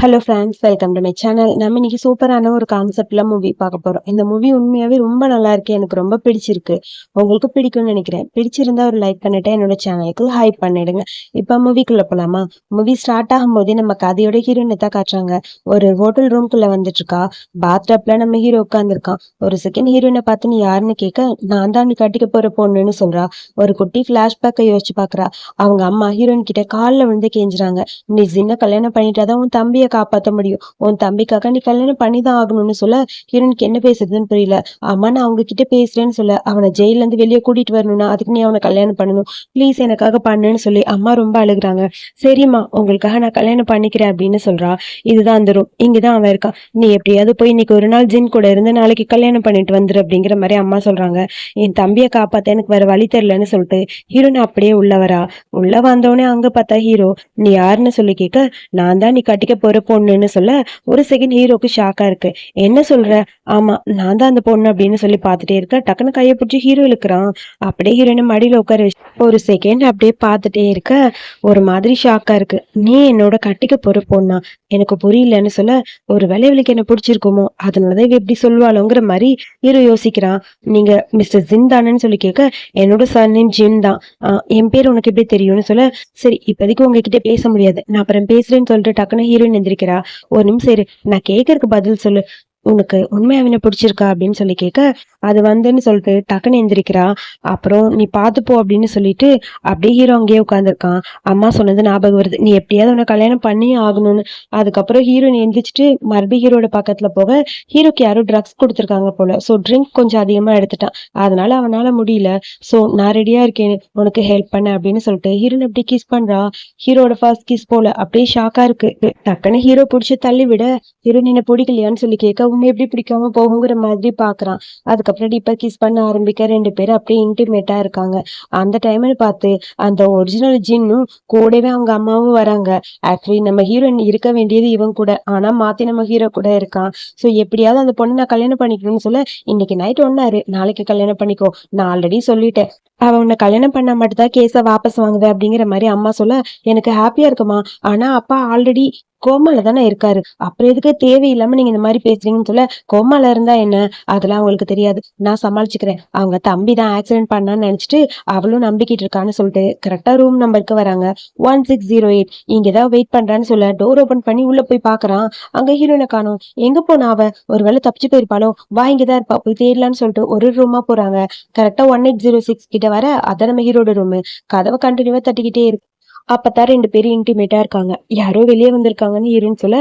Hello friends, welcome to my channel. நம்ம இன்னைக்கு சூப்பரான ஒரு கான்செப்ட்ல மூவி பார்க்க போறோம். இந்த மூவி உண்மையாவே ரொம்ப நல்லா இருக்கு. எனக்கு ரொம்ப பிடிச்சிருக்கு. உங்களுக்கு பிடிக்கும்னு நினைக்கிறேன். பிடிச்சிருந்தா ஒரு லைக் பண்ணிட்டு என்னோட சேனலுக்கு ஹைப் பண்ணிடுங்க. இப்ப மூவிக்குள்ள போலாமா? மூவி ஸ்டார்ட் ஆகும்போதே நம்ம கதையோட ஹீரோயினை தான் காட்டுறாங்க. ஒரு ஹோட்டல் ரூம்குள்ள வந்துட்டு இருக்கா. பாத்டப்ல நம்ம ஹீரோ உட்காந்துருக்கான். ஒரு செகண்ட் ஹீரோயினை பார்த்து நீ யாருன்னு கேட்க, நான் தான் நீ கட்டிக்க போற பொண்ணுன்னு சொல்றா. ஒரு குட்டி பிளாஷ்பேக்கை யோசிச்சு பாக்குறா. அவங்க அம்மா ஹீரோயின் கிட்ட காலில் விழுந்து கெஞ்சுறாங்க. நீ சின்ன கல்யாணம் பண்ணிட்டாதான் உன் தம்பியை காப்பாற்ற முடியும். உன் தம்பிக்காக நீ கல்யாணம் பண்ணிதான் ஆகணும்னு சொல்ல ஹீரோனுக்கு என்ன பேசுறதுன்னு புரியல. அம்மா நான் அவங்க கிட்ட பேசுறேன்னு சொல்ல, அவனை ஜெயில இருந்து வெளியே கூட்டிட்டு வரணும்னா அதுக்கு நீ அவனை கல்யாணம் பண்ணணும், ப்ளீஸ் எனக்காக பண்ணுன்னு சொல்லி அம்மா ரொம்ப அழுகுறாங்க. சரிம்மா உங்களுக்காக நான் கல்யாணம் பண்ணிக்கிறேன் அப்படின்னு சொல்றா. இதுதான் அந்த ரூம், இங்கதான் அவன் இருக்கான். நீ எப்படியாவது போய் இன்னைக்கு ஒரு நாள் ஜின் கூட இருந்து நாளைக்கு கல்யாணம் பண்ணிட்டு வந்துரு அப்படிங்கிற மாதிரி அம்மா சொல்றாங்க. என் தம்பியை காப்பாத்த எனக்கு வேற வழி தெரியலன்னு சொல்லிட்டு ஹீரோனை அப்படியே உள்ள வரா. உள்ள வந்தோடனே அங்க பார்த்தா ஹீரோ நீ யாருன்னு சொல்லி கேட்க, நான் தான் நீ கட்டிக்க போற பொண்ணுன்னு சொல்ல ஒரு செகண்ட் ஹீரோக்கு ஷாக்கா இருக்கு. என்ன சொல்ற? ஆமா நான் தான் அந்த பொண்ணு அப்படின்னு சொல்லி பார்த்துட்டே இருக்க. டக்குன்னு கையை பிடிச்சி ஹீரோ இழுக்கிறான். அப்படியே ஹீரோயினை மடியில உட்கார வச்சு ஒரு செகண்ட் அப்படியே பார்த்துட்டே இருக்க. ஒரு மாதிரி ஷாக்கா இருக்கு. நீ என்னோட கட்டிக்க போற பொண்ணா? எனக்கு புரியலன்னு சொல்ல, ஒரு வேலை இவளுக்கு என்ன பிடிச்சிருக்குமோ அதனாலதான் இவ எப்படி சொல்லுவாளோங்கிற மாதிரி ஹீரோ யோசிக்கிறான். நீங்க மிஸ்டர் ஜின் தானேன்னு சொல்லி கேட்க, என்னோட சர்நேம் ஜின் தான். என் பேர் உனக்கு எப்படி தெரியும்னு சொல்ல, சரி இப்போதைக்கு உங்ககிட்ட பேச முடியாது, நான் அப்புறம் பேசுறேன்னு சொல்லிட்டு டக்குன்னு ஹீரோயின் எந்திரிக்கிறா. ஒரு நிமிஷம் இரு, நான் கேட்கறதுக்கு பதில் சொல்லு. உனக்கு உண்மையாவே பிடிச்சிருக்கா அப்படின்னு சொல்லி கேட்க, அது வந்துன்னு சொல்லிட்டு டக்குன்னு எந்திரிக்கிறா. அப்புறம் நீ பாத்துப்போ அப்படின்னு சொல்லிட்டு அப்படியே ஹீரோ அங்கேயே உட்காந்துருக்கான். அம்மா சொன்னது ஞாபகம் வருது, நீ எப்படியாவது உன்னை கல்யாணம் பண்ணி ஆகணும்னு. அதுக்கப்புறம் ஹீரோயின் எந்திரிச்சிட்டு மறுபடியும் ஹீரோட பக்கத்துல போக, ஹீரோக்கு யாரும் ட்ரக்ஸ் கொடுத்துருக்காங்க போல. ஸோ ட்ரிங்க் கொஞ்சம் அதிகமா எடுத்துட்டான். அதனால அவனால முடியல. ஸோ நான் ரெடியா இருக்கேன் உனக்கு ஹெல்ப் பண்ண அப்படின்னு சொல்லிட்டு ஹீரோயின் அப்படி கிஸ் பண்றா. ஹீரோட ஃபர்ஸ்ட் கிஸ் போல. அப்படியே ஷாக்கா இருக்கு. டக்குன்னு ஹீரோ பிடிச்சி தள்ளி விட, ஹீரோயின் என்ன பிடிக்கலையான்னு சொல்லி கேட்க, உன்னை எப்படி பிடிக்காம போகுங்கிற மாதிரி பாக்குறான். அதுக்கப்புறம் டீப்பா கிஸ் பண்ண ஆரம்பிக்க ரெண்டு பேரும் அப்படியே இன்டிமேட்டா இருக்காங்க. அந்த டைம்னு பார்த்து அந்த ஒரிஜினல் ஜின்னும் கூடவே அவங்க அம்மாவும் வராங்க. ஆக்சுவலி நம்ம ஹீரோயின் இருக்க வேண்டியது இவன் கூட, ஆனா மாத்தி நம்ம ஹீரோ கூட இருக்கான். சோ எப்படியாவது அந்த பொண்ணு நான் கல்யாணம் பண்ணிக்கணும்னு சொல்ல, இன்னைக்கு நைட் ஒன்னாரு நாளைக்கு கல்யாணம் பண்ணிக்கோ, நான் ஆல்ரெடி சொல்லிட்டேன், அவன் உன்னை கல்யாணம் பண்ணா மட்டும்தான் கேஸ வாபஸ் வாங்குவேன் அப்படிங்கிற மாதிரி அம்மா சொல்ல, எனக்கு ஹாப்பியா இருக்குமா. ஆனா அப்பா ஆல்ரெடி கோமால தானே இருக்காரு, அப்புறம் எதுக்கு தேவையில்லாம நீங்க இந்த மாதிரி பேசுறீங்கன்னு சொல்ல, கோமால இருந்தா என்ன, அதெல்லாம் அவங்களுக்கு தெரியாது, நான் சமாளிச்சுக்கிறேன், அவங்க தம்பி தான் ஆக்சிடென்ட் பண்ணான்னு நினைச்சிட்டு அவளும் நம்பிக்கிட்டு இருக்கான்னு சொல்லிட்டு கரெக்டா ரூம் நம்பருக்கு வராங்க. 1608 இங்கதான் வெயிட் பண்றான்னு சொல்ல, டோர் ஓபன் பண்ணி உள்ள போய் பாக்குறான். அங்க ஹீரோயினை காணோம். எங்க போனா அவ? ஒருவேளை தப்பிச்சு போயிருப்பாளோ, வா இங்கதான் இருப்பா போய் தேடலான்னு சொல்லிட்டு ஒரு ரூமா போறாங்க. கரெக்டா 1806 கிட்ட வர, அதான் நம்ம ஹீரோட ரூமு. கதவை கண்டினியூவா தட்டிக்கிட்டே இருக்கு. அப்பதான் ரெண்டு பேரும் இன்டிமேட்டா இருக்காங்க. யாரோ வெளியே வந்திருக்காங்கன்னு ஹீரோன்னு சொல்ல,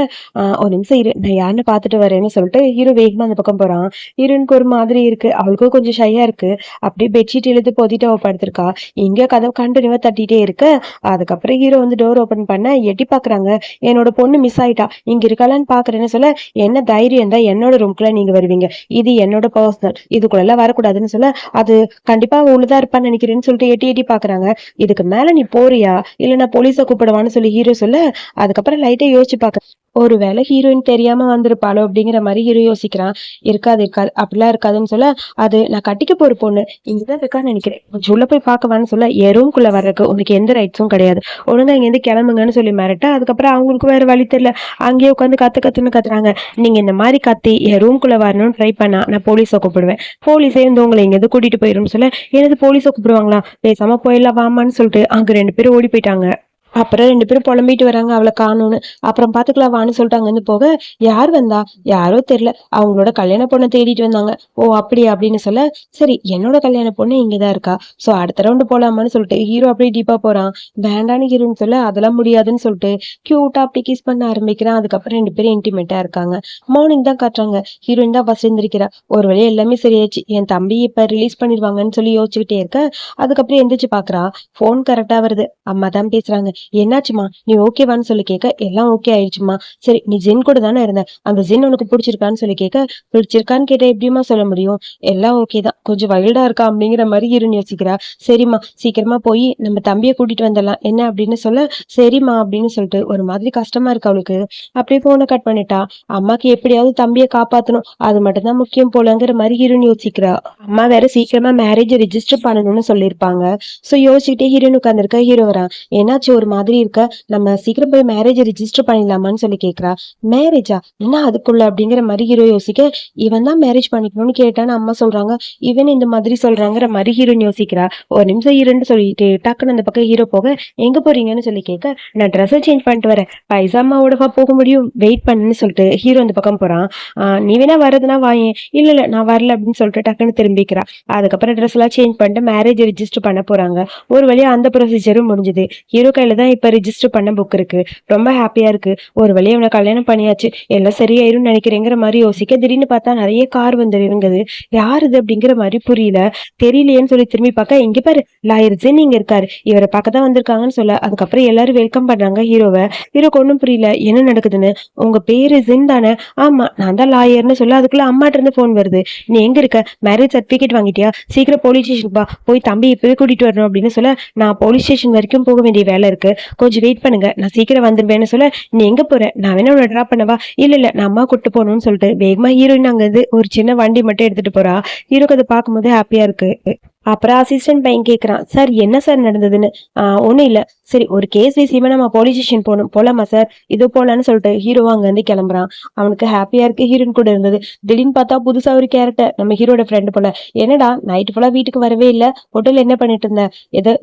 ஒரு நிமிஷம் இரு நான் யாருன்னு பாத்துட்டு வரேன்னு சொல்லிட்டு ஹீரோ வேகமா அந்த பக்கம் போறான். ஹீரோனுக்கு ஒரு மாதிரி இருக்கு, அவளுக்கும் கொஞ்சம் ஷையா இருக்கு. அப்படியே பெட்ஷீட் இழுத்து போத்திட்டு அவ படுத்திருக்கா. இங்க கதவு கண்டினியூவா தட்டிட்டே இருக்க. அதுக்கப்புறம் ஹீரோ வந்து டோர் ஓபன் பண்ண எட்டி பாக்குறாங்க. என்னோட பொண்ணு மிஸ் ஆயிட்டா, இங்க இருக்காளான்னு பாக்குறேன்னு சொல்ல, என்ன தைரியம் தான் என்னோட ரூம்குள்ள நீங்க வருவீங்க, இது என்னோட பர்சனல், இதுக்குள்ள எல்லாம் வரக்கூடாதுன்னு சொல்ல, அது கண்டிப்பா உள்ளதா இருப்பான்னு நினைக்கிறேன்னு சொல்லிட்டு எட்டி எட்டி பாக்குறாங்க. இதுக்கு மேல நீ போறியா இல்ல நான் போலீஸை கூப்பிடுவான்னு சொல்லி ஹீரோ சொல்ல, அதுக்கப்புறம் லைட்டா யோசிச்சு பாக்க, ஒருவேளை ஹீரோயின் தெரியாம வந்திருப்பாளோ அப்படிங்கிற மாதிரி ஹீரோ யோசிக்கிறான். இருக்காது இருக்காது அப்படிலாம் இருக்காதுன்னு சொல்ல, அது நான் கட்டிக்க போற பொண்ணு இங்கதான் இருக்கான்னு நினைக்கிறேன், கொஞ்சம் உள்ள போய் பாக்கவான்னு சொல்ல, என் ரூம்குள்ள வர்றதுக்கு உனக்கு எந்த ரைட்ஸும் கிடையாது, ஒழுங்கா இங்க இருந்து கிளம்புங்கன்னு சொல்லி மிரட்ட. அதுக்கப்புறம் அவங்களுக்கு வேற வழி தெரியல, அங்கேயே உட்காந்து கத்துன்னு கத்துறாங்க. நீங்க இந்த மாதிரி கத்தி என் ரூம்குள்ள வரணும்னு ட்ரை பண்ணா நான் போலீஸை கூப்பிடுவேன், போலீஸே வந்து உங்களை எங்க எது கூட்டிட்டு போயிரும் சொல்ல, எனது போலீஸை கூப்பிடுவாங்களா, பேசாம போயிடலாம் வாமான்னு சொல்லிட்டு அங்க ரெண்டு பேரும் ஓடி போயிட்டாங்க. அப்புறம் ரெண்டு பேரும் புலம்பிட்டு வராங்க அவளை காணும்னு. அப்புறம் பாத்துக்கலாம் வான்னு சொல்லிட்டு அங்க இருந்து போக, யார் வந்தா யாரோ தெரியல, அவங்களோட கல்யாண பொண்ணை தேடிட்டு வந்தாங்க. ஓ அப்படியா அப்படின்னு சொல்ல, சரி என்னோட கல்யாண பொண்ணு இங்கதான் இருக்கா, சோ அடுத்த ரவுண்டு போலாமான்னு சொல்லிட்டு ஹீரோ அப்படியே டீப்பா போறான். வேண்டான்னு ஹீரோன்னு சொல்ல, அதெல்லாம் முடியாதுன்னு சொல்லிட்டு கியூட்டா அப்படி கிஸ் பண்ண ஆரம்பிக்கிறான். அதுக்கப்புறம் ரெண்டு பேரும் இன்டிமேட்டா இருக்காங்க. மார்னிங் தான் காட்டுறாங்க. ஹீரோயின் தான் ஃபர்ஸ்ட் எந்திரிக்கிறா. ஒரு வழியா எல்லாமே சரியாச்சு, என் தம்பி இப்ப ரிலீஸ் பண்ணிடுவாங்கன்னு சொல்லி யோசிச்சுக்கிட்டே இருக்க. அதுக்கப்புறம் எந்திரிச்சு பாக்குறா, போன் கரெக்டா வருது. அம்மா தான் பேசுறாங்க. என்னாச்சுமா நீ ஓகேவான்னு சொல்லி கேட்க, எல்லாம் ஓகே ஆயிடுச்சுமா. சரி நீ ஜின் கூட தானே இருந்த, அந்த ஜின் உனக்கு பிடிச்சிருக்கான்னு சொல்லி கேட்க, பிடிச்சிருக்கான்னு கேட்ட எப்படிமா சொல்ல முடியும், எல்லாம் ஓகே தான், கொஞ்சம் வைல்டா இருக்கா அப்படிங்கிற மாதிரி ஹீரோன்னு யோசிக்கிறா. சரிம்மா சீக்கிரமா போய் நம்ம தம்பியை கூட்டிட்டு வந்துடலாம் என்ன அப்படின்னு சொல்ல, சரிம்மா அப்படின்னு சொல்லிட்டு ஒரு மாதிரி கஷ்டமா இருக்கு அவளுக்கு. அப்படியே போனை கட் பண்ணிட்டா. அம்மாக்கு எப்படியாவது தம்பியை காப்பாத்தணும், அது மட்டும் தான் முக்கியம் போலங்கிற மாதிரி ஹீரோன்னு யோசிக்கிறா. அம்மா வேற சீக்கிரமா மேரேஜ் ரிஜிஸ்டர் பண்ணணும்னு சொல்லியிருப்பாங்க. சோ யோசிச்சுட்டே ஹீரோயின் உட்காந்துருக்க. ஹீரோ வரா. என்னாச்சு ஒரு மாதிரி இருக்க, நம்ம சீக்கிரம் போய் மேரேஜ் ரிஜிஸ்டர் பண்ணிடலாமான்னு சொல்லி கேக்குறா. மேரேஜா என்ன அதுக்குள்ள அப்படிங்கிற மாதிரி ஹீரோ யோசிக்க, இவன் தான் மேரேஜ் பண்ணிக்கணும்னு கேட்டான்னு அம்மா சொல்றாங்க, இவன் இந்த மாதிரி சொல்றாங்கிற மாதிரி ஹீரோயின் யோசிக்கிறா. ஒரு நிமிஷம் ஹீரோன்னு சொல்லிட்டு டக்குன்னு அந்த பக்கம் ஹீரோ போக, எங்க போறீங்கன்னு சொல்லி கேட்க, நான் ட்ரெஸ் சேஞ்ச் பண்ணிட்டு வரேன், பைசாமாவோடவா போக முடியும், வெயிட் பண்ணுன்னு சொல்லிட்டு ஹீரோ அந்த பக்கம் போறான். நீ வேணா வரதுன்னா வாயேன், இல்ல இல்ல நான் வரல அப்படின்னு சொல்லிட்டு டக்குன்னு திரும்பிக்கிறா. அதுக்கப்புறம் ட்ரெஸ் எல்லாம் சேஞ்ச் பண்ணிட்டு மேரேஜ் ரிஜிஸ்டர் பண்ண போறாங்க. ஒரு வழியா அந்த ப்ரொசீஜரும் முடிஞ்சுது. ஹீரோ கையில தான் இப்ப ரிஜிஸ்டர் பண்ண புக் இருக்கு. ரொம்ப ஹாப்பியா இருக்கு. ஒரு வழியா அவனை கல்யாணம் பண்ணியாச்சு, எல்லாம் சரியாயிரும் நினைக்கிறேங்கிற மாதிரி யோசிக்க, திடீர்னு பார்த்தா நிறைய கார் வந்து இருந்தது. யார் இது அப்படிங்கிற மாதிரி புரியல. தெரியலையேன்னு சொல்லி திரும்பி பார்க்க, இங்க பாரு லாயர் ஜென் இங்க இருக்காரு, இவரை பார்க்க தான் வந்திருக்காங்கன்னு சொல்ல, அதுக்கப்புறம் எல்லாரும் வெல்கம் பண்றாங்க ஹீரோவை. ஹீரோக்கு ஒன்றும் புரியல என்ன நடக்குதுன்னு. உங்க பேரு ஜென் தானே? ஆமா நான் தான் லாயர்னு சொல்ல, அதுக்குள்ள அம்மாட்ட இருந்து போன் வருது. நீ எங்க இருக்க, மேரேஜ் சர்டிபிகேட் வாங்கிட்டியா, சீக்கிரம் போலீஸ் ஸ்டேஷன் பா, போய் தம்பி இப்பவே கூட்டிட்டு வரணும் அப்படின்னு சொல்ல, நான் போலீஸ் ஸ்டேஷன் வரைக்கும் போக வேண்டிய வேலை இருக்கு, கொஞ்சம் வெயிட் பண்ணுங்க, நான் சீக்கிரம் வந்துருவேன்னு சொல்ல, நீ எங்க போற, நான் வேணா உன்னை ட்ராப் பண்ணவா, இல்ல இல்ல நான் அம்மா கூட்டு போகணும்னு சொல்லிட்டு வேகமா ஹீரோயின் அங்க இருந்து ஒரு சின்ன வண்டி மட்டும் எடுத்துட்டு போறா. ஹீரோக்கு அதை பார்க்கும்போது ஹாப்பியா இருக்கு. அப்புறம் அசிஸ்டன்ட் பையன் கேட்குறான், சார் என்ன சார் நடந்ததுன்னு. ஒன்றும் இல்லை, சரி ஒரு கேஸ் விஷயமா நம்ம போலீஸ் ஸ்டேஷன் போகணும், போலாமா சார், இது போலான்னு சொல்லிட்டு ஹீரோவா அங்கேருந்து கிளம்புறான். அவனுக்கு ஹாப்பியா இருக்கு ஹீரோயின் கூட இருந்தது. திடீர்னு பார்த்தா புதுசா ஒரு கேரக்டர், நம்ம ஹீரோட ஃப்ரெண்டு போல. என்னடா நைட்டு ஃபுல்லா வீட்டுக்கு வரவே இல்லை, ஹோட்டல் என்ன பண்ணிட்டு இருந்த,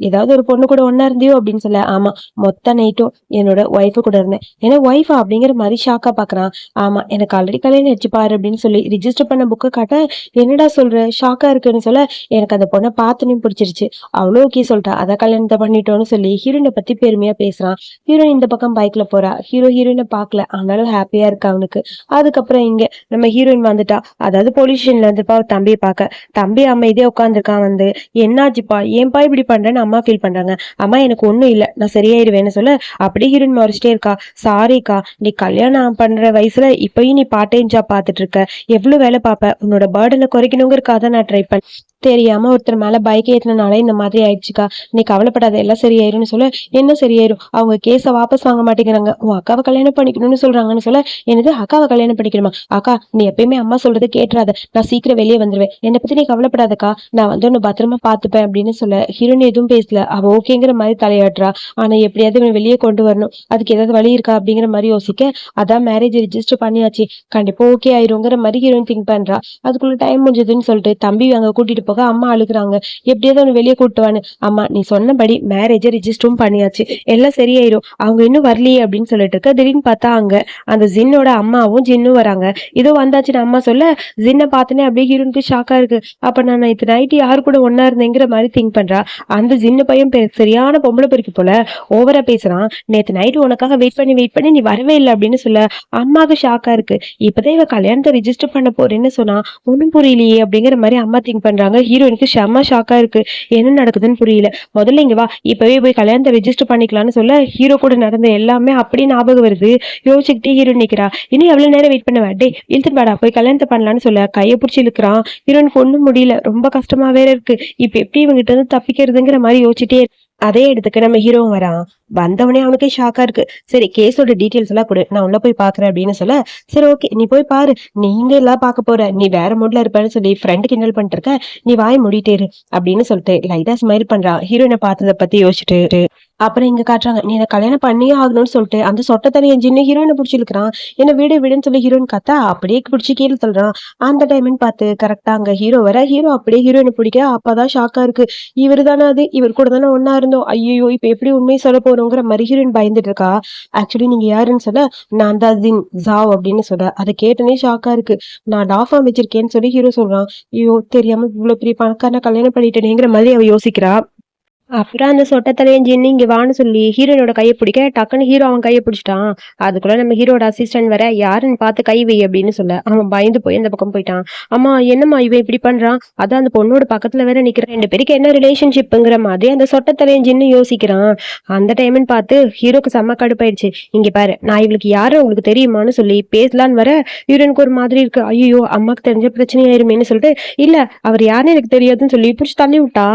ஏதாவது ஒரு பொண்ணு கூட ஒன்னா இருந்தியோ அப்படின்னு சொல்ல, ஆமா மொத்த நைட்டும் என்னோட ஒய்ஃபு கூட இருந்தேன். ஏன்னா ஒய்ஃபா அப்படிங்கிற மாதிரி ஷாக்கா பாக்குறான். ஆமா எனக்கு ஆல்ரெடி கல்யாணம் வச்சு பாரு அப்படின்னு சொல்லி ரிஜிஸ்டர் பண்ண புக்கை காட்ட, என்னடா சொல்ற, ஷாக்கா இருக்குன்னு சொல்ல, எனக்கு அந்த பொண்ணை பார்த்தனையும் பிடிச்சிருச்சு, அவ்வளோ ஓகே சொல்லிட்டா, அதான் கல்யாணத்தை பண்ணிட்டோன்னு சொல்லி ஹீரோயினை பத்தி பெருமையா பேசுறான். ஹீரோயின் இந்த பக்கம் பைக்ல போறா. ஹீரோயினை பார்க்கல, ஆனாலும் ஹாப்பியா இருக்கு அவனுக்கு. அதுக்கப்புறம் இங்க நம்ம ஹீரோயின் வந்துட்டா, அதாவது போலீஸ் ஸ்டேஷன்ல இருந்துப்பா தம்பியை பார்க்க. தம்பி அமைதியா உட்காந்துருக்கான். வந்து என்னாச்சுப்பா ஏன்பா இப்படி பண்றேன்னு அம்மா ஃபீல் பண்றாங்க. அம்மா எனக்கு ஒண்ணும் இல்ல, நான் சரியாயிருவேன்னு சொல்ல, அப்படியே ஹீரோயின் மறைச்சிட்டே இருக்கா. சாரிக்கா, நீ கல்யாணம் பண்ற வயசுல இப்பயும் நீ பார்ட் டைம் ஜாப் பார்த்துட்டு இருக்க, எவ்வளவு வேலை பார்ப்ப, உன்னோட பர்டனை குறைக்கணுங்கிறதுக்காக நான் ட்ரை பண்ணேன், தெரியாம ஒருத்தர் மேல பைக் ஏற்றினால இந்த மாதிரி ஆயிடுச்சுக்கா, நீ கவலைப்படாத எல்லாம் சரியாயிரும்னு சொல்ல, என்ன சரியாயிரும், அவங்க கேஸை வாபஸ் வாங்க மாட்டேங்கிறாங்க, உன் அக்காவை கல்யாணம் பண்ணிக்கணும்னு சொல்றாங்கன்னு சொல்ல, எனது அக்காவை கல்யாணம் பண்ணிக்கணுமா, அக்கா நீ எப்பயுமே அம்மா சொல்றது கேட்டுறாத, நான் சீக்கிரம் வெளியே வந்துருவேன், என்னை பத்தி நீ கவலைப்படாதக்கா, நான் வந்து உன்னை பத்திரமா பாத்துப்பேன் அப்படின்னு சொல்ல, ஹீரோயின் எதுவும் பேசல. அவ ஓகேங்கிற மாதிரி தலையாட்டுறா. ஆனா எப்படியாவது இவன் வெளியே கொண்டு வரணும், அதுக்கு ஏதாவது வழி இருக்கா அப்படிங்கிற மாதிரி யோசிக்க, அதான் மேரேஜ் ரிஜிஸ்டர் பண்ணியாச்சு, கண்டிப்பா ஓகே ஆயிருங்கிற மாதிரி ஹீரோயின் திங்க் பண்றா. அதுக்குள்ள டைம் முடிஞ்சதுன்னு சொல்லிட்டு தம்பி அங்க கூட்டிட்டு போக அம்மா அழுகுறாங்க. எப்படியாவது அவனை வெளியே கூட்டுவான்னு. அம்மா நீ சொன்னபடி மேரேஜை ரிஜிஸ்டரும் பண்ணியாச்சு, எல்லாம் சரியாயிரும், அவங்க இன்னும் வரலையே அப்படின்னு சொல்லிட்டு இருக்க, திடீர்னு பார்த்தா அங்க அந்த ஜின்னோட அம்மாவும் ஜின்னும் வராங்க. இதோ வந்தாச்சுன்னு அம்மா சொல்ல, ஜின்னை பார்த்தனே அப்படியே ஹீரோனுக்கு ஷாக்கா இருக்கு. அப்ப நான் இது நைட்டு யாரு கூட ஒன்னா இருந்தேங்கிற மாதிரி திங்க் பண்றா. அந்த ஜின்னு பையன் சரியான பொம்பளை பொறுக்கி போல ஓவரா பேசுறான். நேத்து நைட்டு உனக்காக வெயிட் பண்ணி நீ வரவே இல்லை அப்படின்னு சொல்ல, அம்மாவுக்கு ஷாக்கா இருக்கு. இப்பதான் இவ கல்யாணத்தை ரிஜிஸ்டர் பண்ண போறேன்னு சொன்னா ஒன்னும் புரியலையே அப்படிங்கிற மாதிரி அம்மா திங்க் பண்றாங்க. ஹீரோயினுக்கு செம்ம ஷாக்கா இருக்கு, என்ன நடக்குதுன்னு புரியல. முதல்ல இங்க வா, இப்பவே போய் கல்யாணத்தை ரெஜிஸ்டர் பண்ணிக்கலாம்னு சொல்ல, ஹீரோ கூட நடந்த எல்லாமே அப்படியே ஞாபகம் வருது. யோசிச்சுக்கிட்டே ஹீரோயின் நிக்கிறா. இன்னும் எவ்வளவு நேரம் வெயிட் பண்ண டே இழுத்துட்டு வாடா போய் கல்யாணத்தை பண்ணலான்னு சொல்ல, கையை பிடிச்சி இழுக்கிறான். ஹீரோயினுக்கு ஒண்ணும் முடியல, ரொம்ப கஷ்டமா வேற இருக்கு. இப்ப எப்படி இவங்கிட்ட இருந்து தப்பிக்கிறதுங்கிற மாதிரி யோசிச்சுட்டே அதே இடத்துக்கு நம்ம ஹீரோவும் வரான். வந்தவனே அவனுக்கே ஷாக்கா இருக்கு. சரி கேஸோட டீட்டெயில்ஸ் எல்லாம் கொடு, நான் உள்ள போய் பாக்குறேன் அப்படின்னு சொல்ல, சரி ஓகே நீ போய் பாரு, நீங்க எல்லாம் பார்க்க போற, நீ வேற மூட்ல இருப்பேன்னு சொல்லி ஃப்ரெண்டு கிண்டல் பண்ணிட்டு இருக்க, நீ வாய் மூடிட்டேரு அப்படின்னு சொல்லிட்டு லைட்டா ஸ்மைல் பண்றான் ஹீரோயினை பார்த்ததை பத்தி யோசிச்சுட்டு. அப்புறம் இங்க காட்டுறாங்க, நீ என்ன கல்யாணம் பண்ணியே ஆகணும்னு சொல்லிட்டு அந்த சொட்ட தனியை ஜின்னு ஹீரோயினை பிடிச்சிருக்கான். என்ன வீடு வீடுன்னு சொல்லி ஹீரோயின் கத்தா அப்படியே பிடிச்சி கீழே தள்ளுறான். அந்த டைம்னு பார்த்து கரெக்டா அங்க ஹீரோ வர, ஹீரோ அப்படியே ஹீரோயினை பிடிக்க. அப்பதான் ஷாக்கா இருக்கு, இவர் தானே அது, இவர் கூட தானே ஒன்னா இருந்தோம், ஐயோ இப்ப எப்படி உண்மையை சொல்ல போறோங்கிற மாதிரி ஹீரோயின் பயந்துட்டு இருக்கா. ஆக்சுவலி நீங்க யாருன்னு சொல்ல, நான் தான் ஜின் ஜாவ் அப்படின்னு சொல்ற. அதை கேட்டனே ஷாக்கா இருக்கு. நான் டாஃபார்ம் வச்சிருக்கேன்னு சொல்லி ஹீரோ சொல்றான். ஐயோ தெரியாம இவ்வளவு பெரிய பணக்காரன கல்யாணம் பண்ணிட்டேனேங்கிற மாதிரி அவ யோசிக்கிறா. அப்புறம் அந்த சொட்ட தலையன் ஜின்னு இங்க வான்னு சொல்லி ஹீரோனோட கையை பிடிக்க, டக்குன்னு ஹீரோ அவன் கையை பிடிச்சிட்டான். அதுக்குள்ள நம்ம ஹீரோட அசிஸ்டன்ட் வர, யாருன்னு பார்த்து கை வை அப்படின்னு சொல்ல, அவன் பயந்து போய் அந்த பக்கம் போயிட்டான். அம்மா என்னம்மா இவன் இப்படி பண்றான், அதான் அந்த பொண்ணோட பக்கத்துல வேற நிக்கிறான், ரெண்டு பேருக்கு என்ன ரிலேஷன்ஷிப்புங்கிற மாதிரி அந்த சொட்ட தலையன் ஜின்னு யோசிக்கிறான். அந்த டைம்னு பார்த்து ஹீரோக்கு செம்ம கடுப்பாயிடுச்சு. இங்க பாரு, நான் இவளுக்கு யாரு உங்களுக்கு தெரியுமான்னு சொல்லி பேசலான்னு வர, ஹீரோனுக்கு ஒரு மாதிரி இருக்கு. ஐயோ அம்மாக்கு தெரிஞ்ச பிரச்சனை ஆயிருமேன்னு சொல்லிட்டு, இல்ல அவர் யாருன்னு எனக்கு தெரியாதுன்னு சொல்லி பிடிச்சி தள்ளி விட்டா.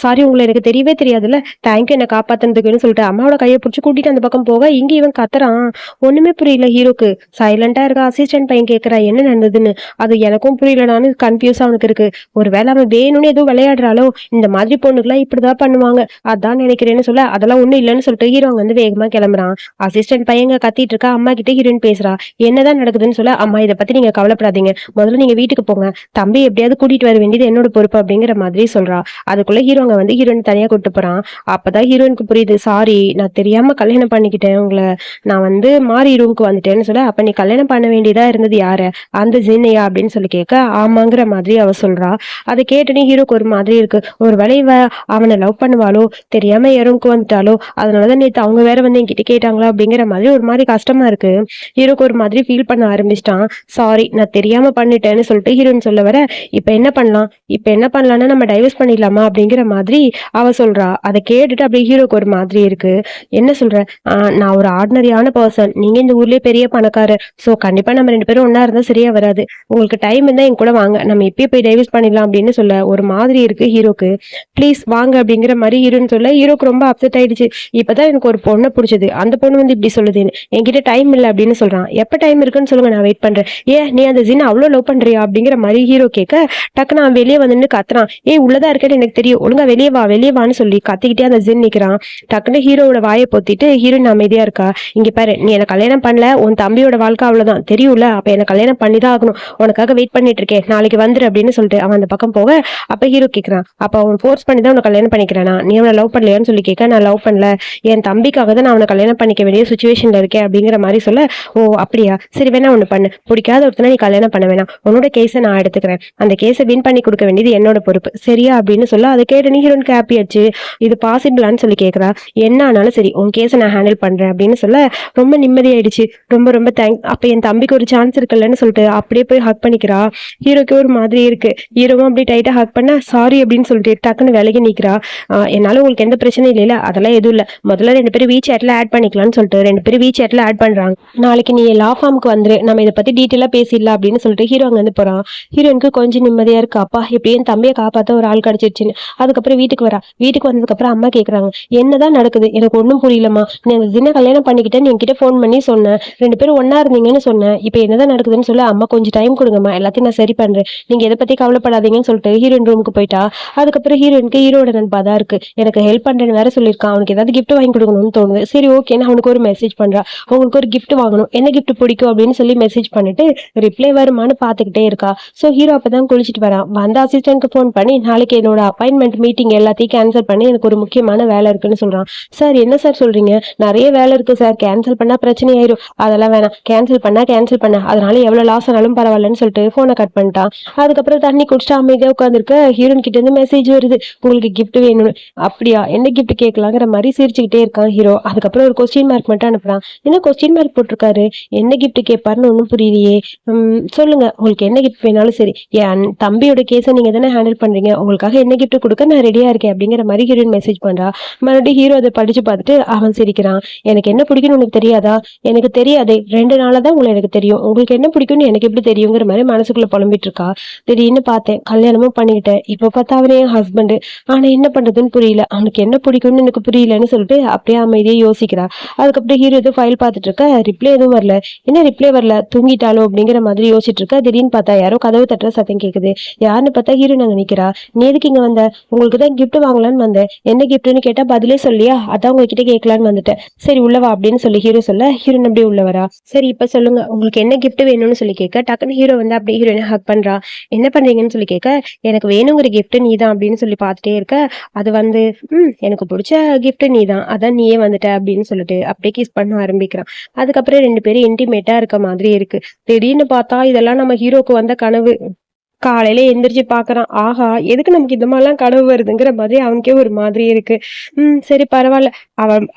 சாரி உங்களை எனக்கு தெரியவே தெரியாதுல்ல, தேங்க்யூ என்ன காப்பாத்துனதுக்குன்னு சொல்லிட்டு அம்மாவோட கையை பிடிச்சி கூட்டிட்டு அந்த பக்கம் போக இங்க இவன் கத்துறான். ஒண்ணுமே புரியல ஹீரோக்கு. சைலண்டா இருக்க அசிஸ்டன்ட் பையன் கேக்குறா என்ன நடந்ததுன்னு. அது எனக்கும் புரியலடான்னு கன்ஃபியூஸா அவனுக்கு இருக்கு. ஒருவேளை அவன் வேணும்னு எதுவும் விளையாடுறாளோ, இந்த மாதிரி பொண்ணுக்குலாம் இப்படிதான் பண்ணுவாங்க, அதான் நினைக்கிறேன்னு சொல்ல அதெல்லாம் ஒண்ணும் இல்லைன்னு சொல்லிட்டு ஹீரோ வந்து வேகமா கிளம்புறான். அசிஸ்டன்ட் பையங்க கத்திட்டு இருக்கா. அம்மா கிட்ட ஹீரோயின் பேசுறா. என்னதான் நடக்குதுன்னு சொல்ல, அம்மா இதை பத்தி நீங்க கவலைப்படாதீங்க, முதல்ல நீங்க வீட்டுக்கு போங்க, தம்பி எப்படியாவது கூட்டிட்டு வர வேண்டியது என்னோட பொறுப்பு அப்படிங்கிற மாதிரி சொல்றா. அதுக்குள்ள ஹீரோங்க வந்து ஹீரோயின் தனியா கூட்டு போறான். அப்பதான் ஹீரோயினுக்கு புரியுது, சாரி நான் தெரியாம கல்யாணம் பண்ணிக்கிட்டேன் உங்களை, நான் வந்து மாறி ரூமுக்கு வந்துட்டேன்னு சொல்ல, அப்ப நீ கல்யாணம் பண்ண வேண்டியதா இருந்தது யாரு, அந்த ஜீனையா அப்படின்னு சொல்லி கேட்க ஆமாங்கிற மாதிரி அவ சொல்றா. அதை கேட்டுனே ஹீரோக்கு ஒரு மாதிரி இருக்கு. ஒரு வேளை இவ அவனை லவ் பண்ணுவாளோ, தெரியாம ரூமுக்கு வந்துட்டாலோ, அதனாலதான் நேத்து அவங்க வேற வந்து என்கிட்ட கேட்டாங்களா அப்படிங்கிற மாதிரி ஒரு மாதிரி கஷ்டமா இருக்கு. ஹீரோக்கு ஒரு மாதிரி ஃபீல் பண்ண ஆரம்பிச்சிட்டான். சாரி நான் தெரியாம பண்ணிட்டேன்னு சொல்லிட்டு ஹீரோயின் சொல்ல வர, இப்ப என்ன பண்ணலாம், இப்ப என்ன பண்ணலாம்னா நம்ம டைவர்ஸ் பண்ணிடலாமா அப்படிங்கிற மாதிரி அவ சொல்றா. அதை கேட்டுட்டு அப்படியே ஹீரோக்கு ஒரு மாதிரி இருக்கு. என்ன சொல்ற, நான் ஒரு ஆர்டினரியான பர்சன், நீங்க இந்த ஊர்லயே பெரிய பணக்காரர், சோ கண்டிப்பா நம்ம ரெண்டு பேரும் ஒன்னா இருந்தா சரியா வராது, உங்களுக்கு டைம் இருந்தா என் கூட வாங்க, நம்ம இப்பயே போய் டைவர்ஸ் பண்ணிடலாம் அப்படின்னு சொல்ல ஒரு மாதிரி இருக்கு ஹீரோக்கு. ப்ளீஸ் வாங்க அப்படிங்கிற மாதிரி ஹீரோன்னு சொல்ல ஹீரோக்கு ரொம்ப அப்செட் ஆயிடுச்சு. இப்பதான் எனக்கு ஒரு பொண்ணை பிடிச்சது, அந்த பொண்ணு வந்து இப்படி சொல்லுதுன்னு, என்கிட்ட டைம் இல்லை அப்படின்னு சொல்றான். எப்ப டைம் இருக்குன்னு சொல்லுங்க, நான் வெயிட் பண்றேன். ஏன் நீ அந்த ஜீனை அவ்வளவு லவ் பண்றியா அப்படிங்கிற மாதிரி ஹீரோ கேட்க, டக்குன்னு அவன் வெளியே வந்து கத்துறான். உள்ளதா இருக்கேன்னு எனக்கு தெரியும், ஒழுங்கா வெளியே வா வெளியே வான்னு சொல்லி கத்திக்கிட்டே அந்த ஜின் நிக்கிறான். டக்குன்னு ஹீரோவோட வாயை பொத்திட்டு ஹீரோயின் அமைதியா இருக்கா. இங்க பாரு, நீ என்ன கல்யாணம் பண்ணல, உன் தம்பியோட வாழ்க்கை அவ்வளவுதான் தெரியும்ல, அப்ப என்ன கல்யாணம் பண்ணிதான் ஆகணும், உனக்காக வெயிட் பண்ணிட்டு இருக்கேன், நாளைக்கு வந்துரு அப்படின்னு சொல்லிட்டு அவன் அந்த பக்கம் போக, அப்ப ஹீரோ கேக்குறான், அப்ப அவன் ஃபோர்ஸ் பண்ணி தான் உன்னை கல்யாணம் பண்ணிக்கிறானா, நீ அவனை லவ் பண்ணலையான்னு சொல்லி கேட்க, நான் லவ் பண்ணல, என் தம்பிக்காக தான் நான் அவனை கல்யாணம் பண்ணிக்க வேண்டிய சுச்சுவேஷன்ல இருக்கேன் அப்படிங்கிற மாதிரி சொல்ல, ஓ அப்படியா, சரி வேணா ஒண்ணு பண்ணு, பிடிக்காத ஒருத்தனை நீ கல்யாணம் பண்ண வேணாம், உன்னோட கேஸை நான் எடுத்துக்கிறேன், அந்த கேஸை வின் பண்ணி கொடுக்க வேண்டியது என்னோட பொறுப்பு, சரியா அப்படின்னு சொல்ல, அதை கேட்டு நீ ஹீரோனுக்கு ஹாப்பி ஆச்சு. இது பாசிபிளான்னு சொல்லி கேட்குறா. என்ன ஆனாலும் சரி உன் கேஸை நான் ஹேண்டில் பண்றேன் அப்படின்னு சொல்ல ரொம்ப நிம்மதியாயிடுச்சு. ரொம்ப ரொம்ப தேங்க்ஸ், அப்ப என் தம்பிக்கு ஒரு சான்ஸ் இருக்குல்லன்னு சொல்லிட்டு அப்படியே போய் ஹக் பண்ணிக்கிறா. ஹீரோக்கு ஒரு மாதிரி இருக்கு. ஹீரோவும் அப்படி டைட்டா ஹக் பண்ண சாரி அப்படின்னு சொல்லிட்டு டக்குன்னு விலகி நிக்கிறா. என்னால உங்களுக்கு எந்த பிரச்சனையும் இல்லைல்ல, அதெல்லாம் எதுவும் இல்லை, முதல்ல ரெண்டு பேரும் WeChatல ஆட் பண்ணிக்கலாம்னு சொல்லிட்டு ரெண்டு பேரும் WeChatல ஆட் பண்றாங்க. நாளைக்கு நீ லா ஃபார்முக்கு வந்துரு, நம்ம இதை பத்தி டீட்டெயிலா பேசிடலாம் அப்படின்னு சொல்லிட்டு ஹீரோ அங்க வந்து போறான். ஹீரோனுக்கு கொஞ்சம் நிம்மதியா இருக்கு, அப்பா எப்படியும் தம்பியை காப்பாத்த ஒரு ஆள் கிடைச்சிருச்சுன்னு. அதுக்கப்புறம் வீட்டுக்கு வரா. வீட்டுக்கு வந்ததுக்கு அப்புறம் அம்மா கேக்குறாங்க, என்னதான் நடக்குது, எனக்கு ஒண்ணும் புரியலமா, நீ அந்த ஜின்ன கல்யாணம் பண்ணிக்கிட்டேன்னு என்கிட்ட போன் பண்ணி சொன்னேன், ரெண்டு பேரும் ஒன்னா இருந்தீங்கன்னு சொன்னேன், இப்ப என்னதான் நடக்குதுன்னு சொல்ல, அம்மா கொஞ்சம் டைம் கொடுங்கம்மா, எல்லாத்தையும் நான் சரி பண்றேன், நீங்க எதை பத்தி கவலைப்படாதீங்கன்னு சொல்லிட்டு ஹீரோயின் ரூமுக்கு போயிட்டா. அதுக்கப்புறம் ஹீரோயினுக்கு ஹீரோட நண்பா தான் இருக்கு, எனக்கு ஹெல்ப் பண்றேன்னு வேற சொல்லியிருக்கான், அவனுக்கு ஏதாவது கிஃப்ட் வாங்கி கொடுக்கணும்னு தோணுது. சரி ஓகேன்னு அவனுக்கு ஒரு மெசேஜ் பண்றா. உங்களுக்கு ஒரு கிஃப்ட் வாங்கணும், என்ன கிஃப்ட் பிடிக்கும் அப்படின்னு சொல்லி மெசேஜ் பண்ணிட்டு ரிப்ளை வருமானு பாத்துக்கிட்டே இருக்கா. சோ ஹீரோ அப்பதான் குளிச்சுட்டு வரான். வந்த அசிஸ்டன்ட்க்கு போன் பண்ணி நாளைக்கு என்னோட அப்பாயின்மெண்ட் மீட்டிங் எல்லாத்தையும் கேன்சல் பண்ணி எனக்கு ஒரு முக்கியமான வேலை இருக்குன்னு சொல்றான். சார் என்ன சார் சொல்றீங்க, நிறைய வேலை இருக்கு சார், கேன்சல் பண்ணா பிரச்சனை ஆயிரும், அதெல்லாம் வேணாம், கேன்சல் பண்ண அதனால எவ்வளவு லாஸ் ஆனாலும் பரவாயில்லன்னு சொல்லிட்டு போனை கட் பண்ணிட்டான். அதுக்கப்புறம் தண்ணி குடிச்சிட்டு அமைதியா உட்காந்துருக்க ஹீரோயின் கிட்ட இருந்து மெசேஜ் வருது, உங்களுக்கு கிஃப்ட் வேணும். அப்படியா, என்ன கிஃப்ட் கேட்கலாங்கிற மாதிரி சிரிச்சுக்கிட்டே இருக்கான் ஹீரோ. அதுக்கப்புறம் ஒரு கொஸ்டின் மார்க் மட்டும் அனுப்புறான். என்ன கொஸ்டின் மார்க் போட்டிருக்காரு, என்ன கிஃப்ட் கேட்பாருன்னு ஒன்னும் புரியலையே. சொல்லுங்க, உங்களுக்கு என்ன கிஃப்ட் வேணாலும் சரி, என் தம்பியோட கேஸை நீங்க தானே ஹேண்டில் பண்றீங்க, உங்களுக்காக என்ன கிஃப்ட் கொடுக்க நான் ரெடியா இருக்கேன் அப்படிங்கிற மாதிரி ஹீரோயின் மெசேஜ் பண்றா. மறுபடியும் ஹீரோ அதை படிச்சு பார்த்துட்டு அவன் சிரிக்கிறான். எனக்கு என்ன பிடிக்கும்னு உனக்கு தெரியாதா, எனக்கு தெரியாதே, 2 நாளா தான் உங்களை எனக்கு தெரியும், உங்களுக்கு என்ன பிடிக்கும்னு எனக்கு எப்படி தெரியுங்கிற மாதிரி மனசுக்குள்ள புலம்பிட்டு இருக்கா. திடீர்னு பார்த்தேன், கல்யாணமும் பண்ணிக்கிட்டேன், இப்ப பார்த்தா அவனே என் ஹஸ்பண்ட், ஆனா என்ன பண்றதுன்னு புரியல, அவனுக்கு என்ன பிடிக்கும்னு எனக்கு புரியலன்னு சொல்லிட்டு அப்படியே அமைதியே யோசிக்கிறா. அதுக்கப்புறம் ஹீரோ எதுவும் ஃபைல் பார்த்துட்டு இருக்க, ரிப்ளை எதுவும் வரல, என்ன ரிப்ளை வரல, தூங்கிட்டாலோ அப்படிங்கிற மாதிரி யோசிச்சுட்டு இருக்க. திடீர்னு பார்த்தா யாரோ கதவு தட்டுற சத்தம் கேக்குது. யாருன்னு பார்த்தா ஹீரோ நாங்க நிக்கிறா. நீ எதுக்கு இங்க வந்த, உங்களுக்கு தான் கிஃப்ட் வாங்கலான்னு வந்தேன், என்ன கிஃப்ட்னு கேட்டா பதிலே சொல்லியா, அதான் உங்ககிட்ட கேட்கலான்னு வந்துட்டேன், சரி உள்ளவா அப்படின்னு சொல்லி ஹீரோ சொல்ல, ஹீரோன் அப்படியே உள்ள வரா. சரி இப்ப சொல்லுங்க, உங்களுக்கு என்ன கிஃப்ட் வேணும்னு சொல்லி கேட்க, டக்குன்னு ஹீரோ வந்து அப்படியே ஹீரோனை ஹக் பண்றா. என்ன பண்றீங்கன்னு சொல்லி கேட்க, எனக்கு வேணுங்கிற கிஃப்ட் நீ தான் அப்படின்னு சொல்லி பார்த்துட்டே இருக்க. அது வந்து எனக்கு பிடிச்ச கிஃப்ட் நீ தான், அதான் நீயே வந்துட்ட அப்படின்னு சொல்லிட்டு அப்படியே கிஸ் பண்ண ஆரம்பிக்கிறான். அதுக்கப்புறம் ரெண்டு பேரும் இன்டிமேட்டா இருக்க மாதிரி இருக்கு. திடீர்னு பார்த்தா இதெல்லாம் நம்ம ஹீரோக்கு வந்த கனவு. காலையில எந்திரிச்சு பாக்குறான். ஆஹா, எதுக்கு நமக்கு இந்த மாதிரிலாம் கனவு வருதுங்கிற மாதிரி அவனுக்கே ஒரு மாதிரி இருக்கு. சரி பரவாயில்ல,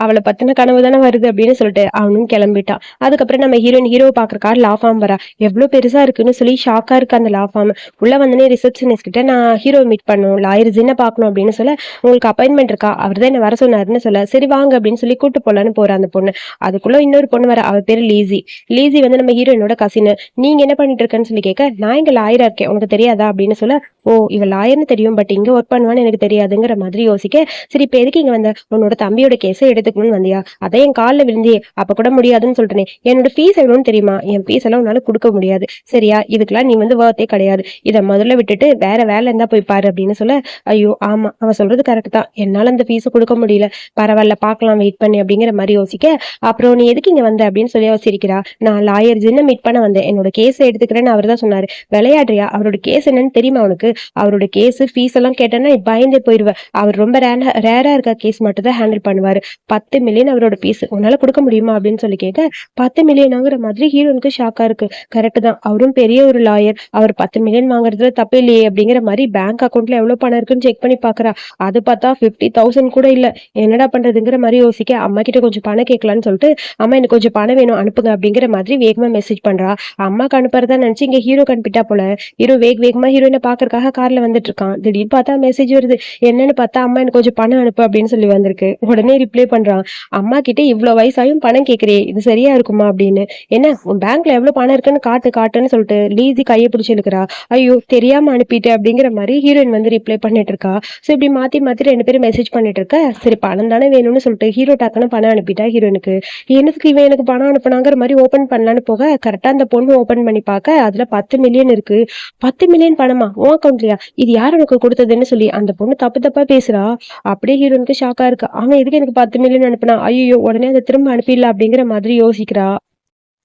அவளை பத்தின கனவு தானே வருது அப்படின்னு சொல்லிட்டு அவனும் கிளம்பிட்டான். அதுக்கப்புறம் நம்ம ஹீரோவை பாக்குறக்கா லா ஃபார்ம் வரா. எவ்வளவு பெருசா இருக்குன்னு சொல்லி ஷாக்கா இருக்கு அந்த லா ஃபார்ம். உள்ள வந்தனே ரிசப்ஷனிஸ்ட் கிட்ட நான் ஹீரோ மீட் பண்ணும், லாயர் ஜின்ன பாக்கணும் அப்படின்னு சொல்ல, உங்களுக்கு அப்பாயின்மெண்ட் இருக்கா, அவர் தான் என்ன வர சொன்னாருன்னு சொல்ல, சரி வாங்க அப்படின்னு சொல்லி கூட்டு போலான்னு போற அந்த பொண்ணு. அதுக்குள்ள இன்னொரு பொண்ணு வர, அவ பேரு லீசி. லீசி வந்து நம்ம ஹீரோயினோட கசின். நீங்க என்ன பண்ணிட்டு இருக்கேன்னு சொல்லி கேட்க, நான் இங்க லாயரா இருக்கேன், உனக்கு தெரியாதா அப்படின்னு சொல்ல, ஓ இவ லாயர்னு தெரியும், பட் இங்க ஒர்க் பண்ணுவான்னு எனக்கு தெரியாதுங்கிற மாதிரி யோசிக்க, சரி இப்ப எதுக்கு இங்க வந்த, உன்னோட தம்பியோட கேஸை எடுத்துக்கணும்னு வந்தியா, அதான் என் காலில் விழுந்தியே அப்ப கூட முடியாதுன்னு சொல்றேனே, என்னோட ஃபீஸ் எவ்வளோன்னு தெரியுமா, என் ஃபீஸ் எல்லாம் உன்னால கொடுக்க முடியாது சரியா, இதுக்கெல்லாம் நீ வந்து வர்த்தே கிடையாது, இதை முதல்ல விட்டுட்டு வேற வேலை இருந்தா போய் பாரு அப்படின்னு சொல்ல, ஐயோ ஆமா அவன் சொல்றது கரெக்ட் தான், என்னால அந்த ஃபீஸை கொடுக்க முடியல, பரவாயில்ல பாக்கலாம் வெயிட் பண்ணி அப்படிங்கிற மாதிரி யோசிக்க, அப்புறம் நீ எதுக்கு இங்க வந்த அப்படின்னு சொல்லி அவ சிரிக்கிறா, நான் லாயர் ஜின்ன மீட் பண்ண வந்தேன், என்னோட கேஸை எடுத்துக்கிறேன்னு அவர் தான் சொன்னாரு, விளையாடுறியா, அவரோட கேஸ் என்னன்னு தெரியுமா உனக்கு, அவரோட கேஸ் ஃபீஸ் எல்லாம் கேட்டேன்னா பயந்தே போயிடுவேன், அவர் ரொம்ப ரேரா இருக்க கேஸ் மட்டும் தான் ஹேண்டில் பண்ணுவாரு, 10 மில்லியன் அவரோட ஃபீஸ், உன்னால கொடுக்க முடியுமா அப்படின்னு சொல்லி கேட்க, 10 மில்லியனாங்கிற மாதிரி ஹீரோனுக்கு ஷாக்கா இருக்கு, கரெக்ட் தான் அவரும் பெரிய ஒரு லாயர், அவர் 10 மில்லியன் வாங்குறதுல தப்பு இல்லையே அப்படிங்கிற மாதிரி பேங்க் அக்கௌண்ட்ல எவ்வளவு பணம் இருக்குன்னு செக் பண்ணி பாக்குறா, அது பார்த்தா 50,000 கூட இல்ல, என்னடா பண்றதுங்கிற மாதிரி யோசிக்க, அம்மா கிட்ட கொஞ்சம் பணம் கேட்கலான்னு சொல்லிட்டு, அம்மா எனக்கு கொஞ்சம் பணம் வேணும் அனுப்புங்க அப்படிங்கிற மாதிரி வேகமா மெசேஜ் பண்றா, அம்மாக்கு அனுப்புறதா நினைச்சு இங்க ஹீரோ அனுப்பிட்டா போல, ஹீரோ வேகமா ஹீரோயினை பாக்குறதுக்காக கார்ல வந்துட்டு இருக்கான், திடீர்னு பார்த்தா மெசேஜ் வருது, என்னன்னு பார்த்தா அம்மா எனக்கு கொஞ்சம் பணம் அனுப்பு அப்படின்னு சொல்லி வந்திருக்கு, உடனே ரிப்ளை பண்றான், அம்மா கிட்ட இவ்வளவு வயசாயும் பணம் கேட்கிறே இது சரியா இருக்குமா அப்படின்னு, என்ன உன் பேங்க்ல எவ்வளவு பணம் இருக்குன்னு காட்டுன்னு சொல்லிட்டு லீசி கையை பிடிச்சி இழுக்கிறா, ஐயோ தெரியாம அனுப்பிட்டு அப்படிங்கிற மாதிரி ஹீரோயின் வந்து ரிப்ளை பண்ணிட்டு இருக்கா, சோ இப்படி மாத்தி ரெண்டு பேரும் மெசேஜ் பண்ணிட்டு இருக்க, சரி பணம் தானே வேணும்னு சொல்லிட்டு ஹீரோ டாக்குன்னு பணம் அனுப்பிட்டா ஹீரோனுக்கு, என்னதுக்கு இவன் எனக்கு பணம் அனுப்பினாங்கிற மாதிரி ஓபன் பண்ணலான்னு போக, கரெக்டா அந்த பொண்ணு ஓபன் பண்ணி பார்க்க அதுல 10 மில்லியன் இருக்கு, 10 மில்லியன் பணமா உன் அக்கௌண்ட்லயா, இது யார் உனக்கு கொடுத்ததுன்னு சொல்லி அந்த பொண்ணு தப்பா பேசுறா, அப்படியே ஹீரோனுக்கு ஷாக்கா இருக்கு, அவன் எதுக்கு எனக்கு 10 மில்லியன் அனுப்புனா, ஐயோ உடனே அதை திரும்ப அனுப்பிடல அப்படிங்கிற மாதிரி யோசிக்கிறா,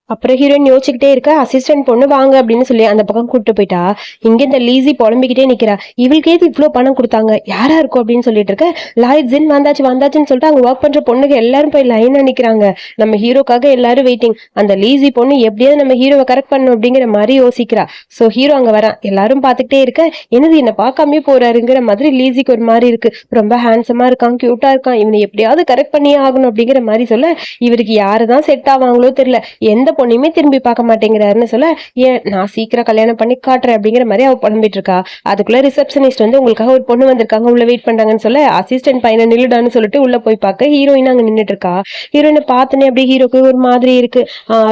அப்புறம் ஹீரோயின் யோசிச்சுக்கிட்டே இருக்க, அசிஸ்டன்ட் பொண்ணு வாங்க அப்படின்னு சொல்லி அந்த பக்கம் கூப்பிட்டு போயிட்டா, இங்க இந்த லீசி புலம்பிக்கிட்டே நிக்கிறா, இவளுக்கு ஏது இவ்வளவு பணம் கொடுத்தாங்க, யாரா இருக்கும் அப்படின்னு சொல்லிட்டு இருக்க, லாயர் ஜின் வந்தாச்சுன்னு சொல்லிட்டு அங்க ஒர்க் பண்ற பொண்ணுக்கு எல்லாரும் போய் லைனா நிக்கிறாங்க, நம்ம ஹீரோக்காக எல்லாரும் வெயிட்டிங், அந்த லீசி பொண்ணு எப்படியாவது நம்ம ஹீரோவை கரெக்ட் பண்ணணும் அப்படிங்கிற மாதிரி யோசிக்கிறா, சோ ஹீரோ அங்க வரான், எல்லாரும் பாத்துக்கிட்டே இருக்க, என்னது என்ன பார்க்காமே போறாருங்கிற மாதிரி லீசிக்கு ஒரு மாதிரி இருக்கு, ரொம்ப ஹேண்ட்ஸமா இருக்கான், கியூட்டா இருக்கான், இவனை எப்படியாவது கரெக்ட் பண்ணியே ஆகணும் அப்படிங்கிற மாதிரி சொல்ல, இவருக்கு யாருதான் செட் ஆவாங்களோ தெரியல, எந்த பொண்ணுமே திரும்பி பார்க்க மாட்டேங்கிறாருன்னு சொல்ல, ஏன் நான் சீக்கிரம் கல்யாணம் பண்ணி காட்டுறேன் அப்படிங்கிற மாதிரி அவ புலம்பிட்டு இருக்கா, அதுக்குள்ள ரிசப்ஷனிஸ்ட் வந்து உங்களுக்காக ஒரு பொண்ணு வந்திருக்காங்க உள்ள வெயிட் பண்றாங்கன்னு சொல்ல, அசிஸ்டன்ட் பையனை நில்லுடான்னு சொல்லிட்டு உள்ள போய் பார்க்க ஹீரோயின் அங்க நின்றுட்டு இருக்கா, ஹீரோயினை பார்த்தனே அப்படியே ஹீரோக்கு ஒரு மாதிரி இருக்கு,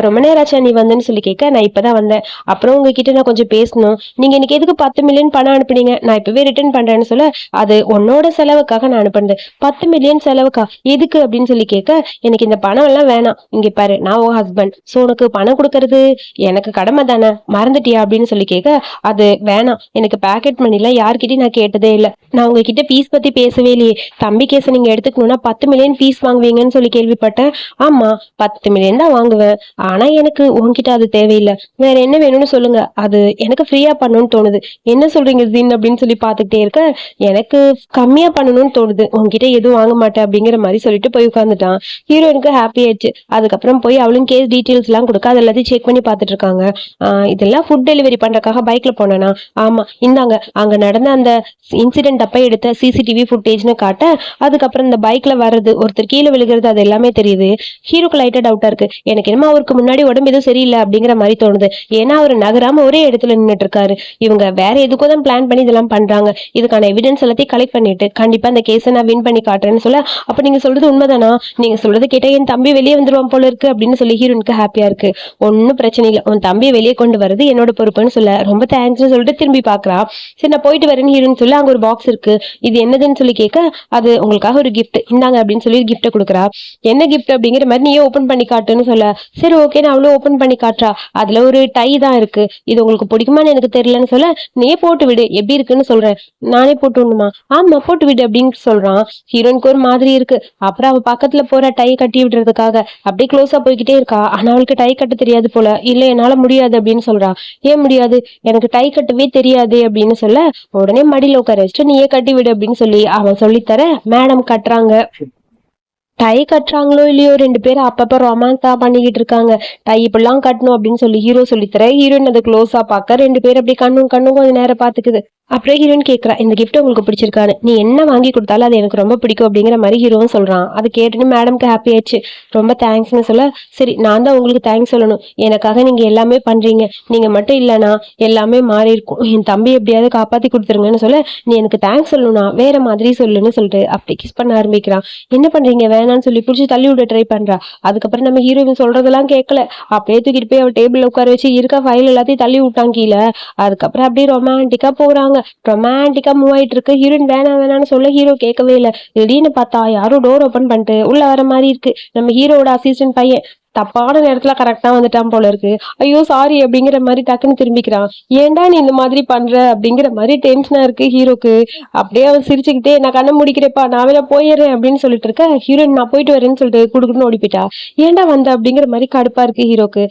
ரொம்ப நேரம் ஆச்சா நீ வந்தேன்னு சொல்லி கேட்க, நான் இப்பதான் வந்தேன், அப்புறம் உங்ககிட்ட நான் கொஞ்சம் பேசணும், நீங்க எனக்கு எதுக்கு 10 மில்லியன் பணம் அனுப்புனீங்க, நான் இப்பவே ரிட்டர்ன் பண்றேன்னு சொல்ல, அது உன்னோட செலவுக்காக நான் அனுப்புனது, 10 மில்லியன் செலவுக்கா எதுக்கு அப்படின்னு சொல்லி கேட்க, எனக்கு இந்த பணம் எல்லாம் வேணாம், இங்க பாரு நான் உன் ஹஸ்பண்ட், சோ உனக்கு பணம் கொடுக்கறது எனக்கு கடமை தானே, மறந்துட்டியா அப்படின்னு சொல்லி கேட்க, அது வேணாம், எனக்கு பேக்கெட் மணிலாம் யார்கிட்டயும் நான் கேட்டதே இல்லை, நான் உங்ககிட்ட ஃபீஸ் பத்தி பேசவே இல்லையே, தம்பி கேஸை நீங்க எடுத்துக்கணும்னா 10 மில்லியன் ஃபீஸ் வாங்குவீங்கன்னு சொல்லி கேள்விப்பட்டேன், ஆமா 10 மில்லியன் தான் வாங்குவேன், ஆனா எனக்கு உன்கிட்ட அது தேவையில்லை, வேற என்ன வேணும்னு சொல்லுங்க, அது எனக்கு ஃப்ரீயா பண்ணணும்னு தோணுது, என்ன சொல்றீங்க ஜின் அப்படின்னு சொல்லி பாத்துக்கிட்டே இருக்க, எனக்கு கம்மியா பண்ணணும்னு தோணுது, உன்கிட்ட எதுவும் வாங்க மாட்டேன் அப்படிங்கிற மாதிரி சொல்லிட்டு போய் உட்காந்துட்டான், ஹீரோனுக்கு ஹாப்பி ஆயிடுச்சு, அதுக்கப்புறம் போய் அவளும் கேஸ் டீட்டெயில்ஸ் எல்லாம் கொடுக்க அது எல்லாத்தையும் செக் பண்ணி பார்த்துட்டு இருக்காங்க, இதெல்லாம் ஃபுட் டெலிவரி பண்றதுக்காக பைக்ல போனேனா, ஆமா இந்தாங்க அங்க நடந்த அந்த இன்சிடென்ட் அப்ப எடுத்த சிசிடிவி ஃபுட்டேஜ்னு காட்ட, அதுக்கப்புறம் இந்த பைக்ல வர்றது ஒருத்தர் கீழே விழுகிறது அது எல்லாமே தெரியுது, ஹீரோக்கு லைட்டா டவுட்டா இருக்கு, எனக்கு என்னமோ அவருக்கு முன்னாடி உடம்பு எதுவும் சரியில்லை அப்படிங்கிற மாதிரி தோணுது, ஏன்னா அவர் நகராம ஒரே இடத்துல நின்றுட்டு இருக்காரு, இவங்க வேற எதுக்கோ தான் பிளான் பண்ணி இதெல்லாம் பண்றாங்க, இதுக்கான எவிடன்ஸ் எல்லாத்தையும் கலெக்ட் பண்ணிட்டு கண்டிப்பா அந்த கேஸை நான் வின் பண்ணி காட்டுறேன்னு சொல்ல, அப்ப நீங்க சொல்றது உண்மைதானா, நீங்க சொல்றது கேட்டா என் தம்பி வெளியே வந்துருவான் போல இருக்கு அப்படின்னு சொல்லி ஹீரோனுக்கு ஹாப்பியா இருக்கு, ஒன்னும் பிரச்சனை இல்லை, உன் தம்பியை வெளியே கொண்டு வரது என்னோட பொறுப்புன்னு சொல்ல, ரொம்ப தேங்க்ஸ்னு சொல்லிட்டு திரும்பி பாக்குறா, சரி நான் போயிட்டு வரேன்னு ஹீரோன்னு சொல்ல, அங்க ஒரு பாக்ஸ் இருக்கு, இது என்னதுன்னு சொல்லி கேட்க, அது உங்களுக்காக ஒரு கிஃப்ட் இந்தாங்க அப்படின்னு சொல்லி கிஃப்ட்டை கொடுக்குறா, என்ன கிஃப்ட் அப்படிங்கிற மாதிரி நீயே ஓப்பன் பண்ணி காட்டுன்னு சொல்ல, சரி ஓகே நான் அவளும் ஓப்பன் பண்ணி காட்டுறா, அதுல ஒரு டை தான் இருக்கு, இது உங்களுக்கு பிடிக்குமான்னு எனக்கு தெரியலன்னு சொல்ல, நீயே போட்டு விடு எப்படி இருக்குன்னு சொல்றேன், நானே போட்டு விடணுமா, ஆமா போட்டு விடு அப்படின்னு சொல்றான், ஹீரோனுக்கு ஒரு மாதிரி இருக்கு, அப்புறம் அவ பக்கத்துல போற டை கட்டி விடுறதுக்காக அப்படியே க்ளோஸா போய்கிட்டே இருக்கா, ஆனா அவளுக்கு டை கட்ட தெரியாது போல, இல்ல என்னால முடியாது அப்படின்னு சொல்றா, ஏன் முடியாது, எனக்கு டை கட்டவே தெரியாது அப்படின்னு சொல்ல, உடனே மடியில உட்கார வச்சுட்டு நீயே கட்டி விடு அப்படின்னு சொல்லி அவன் சொல்லித்தர மேடம் கட்டுறாங்க, டை கட்டுறாங்களோ இல்லையோ ரெண்டு பேரும் அப்பப்ப ரொமான்ஸா பண்ணிக்கிட்டு இருக்காங்க, டை இப்படிலாம் கட்டணும் அப்படின்னு சொல்லி ஹீரோ சொல்லித்தர, ஹீரோயின் அதை க்ளோஸா பார்க்க ரெண்டு பேரும் அப்படி கண்ணும் கொஞ்சம் நேரம் பாத்துக்குது, அப்புறம் ஹீரோயின் கேட்கறா, இந்த கிஃப்ட் உங்களுக்கு பிடிச்சிருக்கான்னு. நீ என்ன வாங்கி கொடுத்தாலும் அது எனக்கு ரொம்ப பிடிக்கும் அப்படிங்கிற மாதிரி ஹீரோவும் சொல்றான். அது கேட்டுன்னு மேடம்க்கு ஹாப்பி ஆயிடுச்சு. ரொம்ப தேங்க்ஸ்னு சொல்ல, சரி நான் தான் உங்களுக்கு தேங்க்ஸ் சொல்லணும். எனக்காக நீங்க எல்லாமே பண்றீங்க. நீங்க மட்டும் இல்லைனா எல்லாமே மாறி இருக்கும். என் தம்பி எப்படியாவது காப்பாத்தி கொடுத்துருங்கன்னு சொல்ல, நீ எனக்கு தேங்க்ஸ் சொல்லணும்னா வேற மாதிரி சொல்லுன்னு சொல்லிட்டு அப்படி கிஸ் பண்ண ஆரம்பிக்கிறான். என்ன பண்றீங்க வேணான்னு சொல்லி பிடிச்சி தள்ளி விட ட்ரை பண்றா. அதுக்கப்புறம் நம்ம ஹீரோயின் சொல்றதெல்லாம் கேட்கல. அப்படியே தூக்கிட்டு போய் அவள் டேபிள் உட்கார வச்சு இருக்க ஃபைல் எல்லாத்தையும் தள்ளி விட்டான் கீழே. அதுக்கப்புறம் அப்படியே ரொமான்டிக்கா போறாங்க. ரொமான்டிக்கா மூவ் ஆயிட்டு இருக்கு. ஹீரோயின் வேணாம் வேணாம்னு சொல்ல ஹீரோ கேட்கவே இல்லை. திடீர்னு பார்த்தா யாரும் டோர் ஓபன் பண்ணிட்டு உள்ள வர மாதிரி இருக்கு. நம்ம ஹீரோட அசிஸ்டன்ட் பையன் தப்பான நேரத்துல கரெக்டா வந்துட்டான் போல இருக்கு. ஐயோ சாரி அப்படிங்கிற மாதிரி டக்குன்னு திரும்பிக்கிறான். ஏன்டா நீ இந்த மாதிரி பண்ற அப்படிங்கிற மாதிரி டென்ஷனா இருக்கு ஹீரோக்கு. அப்படியே அவன் சிரிச்சுக்கிட்டே நான் கண்ணை முடிக்கிறேப்பா நான் வேணா போயிடுறேன் அப்படின்னு சொல்லிட்டு இருக்க. ஹீரோயின் நான் போயிட்டு வரேன்னு சொல்லிட்டு குடுக்குன்னு ஓடி போயிட்டா. ஏன்டா வந்த அப்படிங்கிற மாதிரி கடுப்பா இருக்கு ஹீரோக்கு.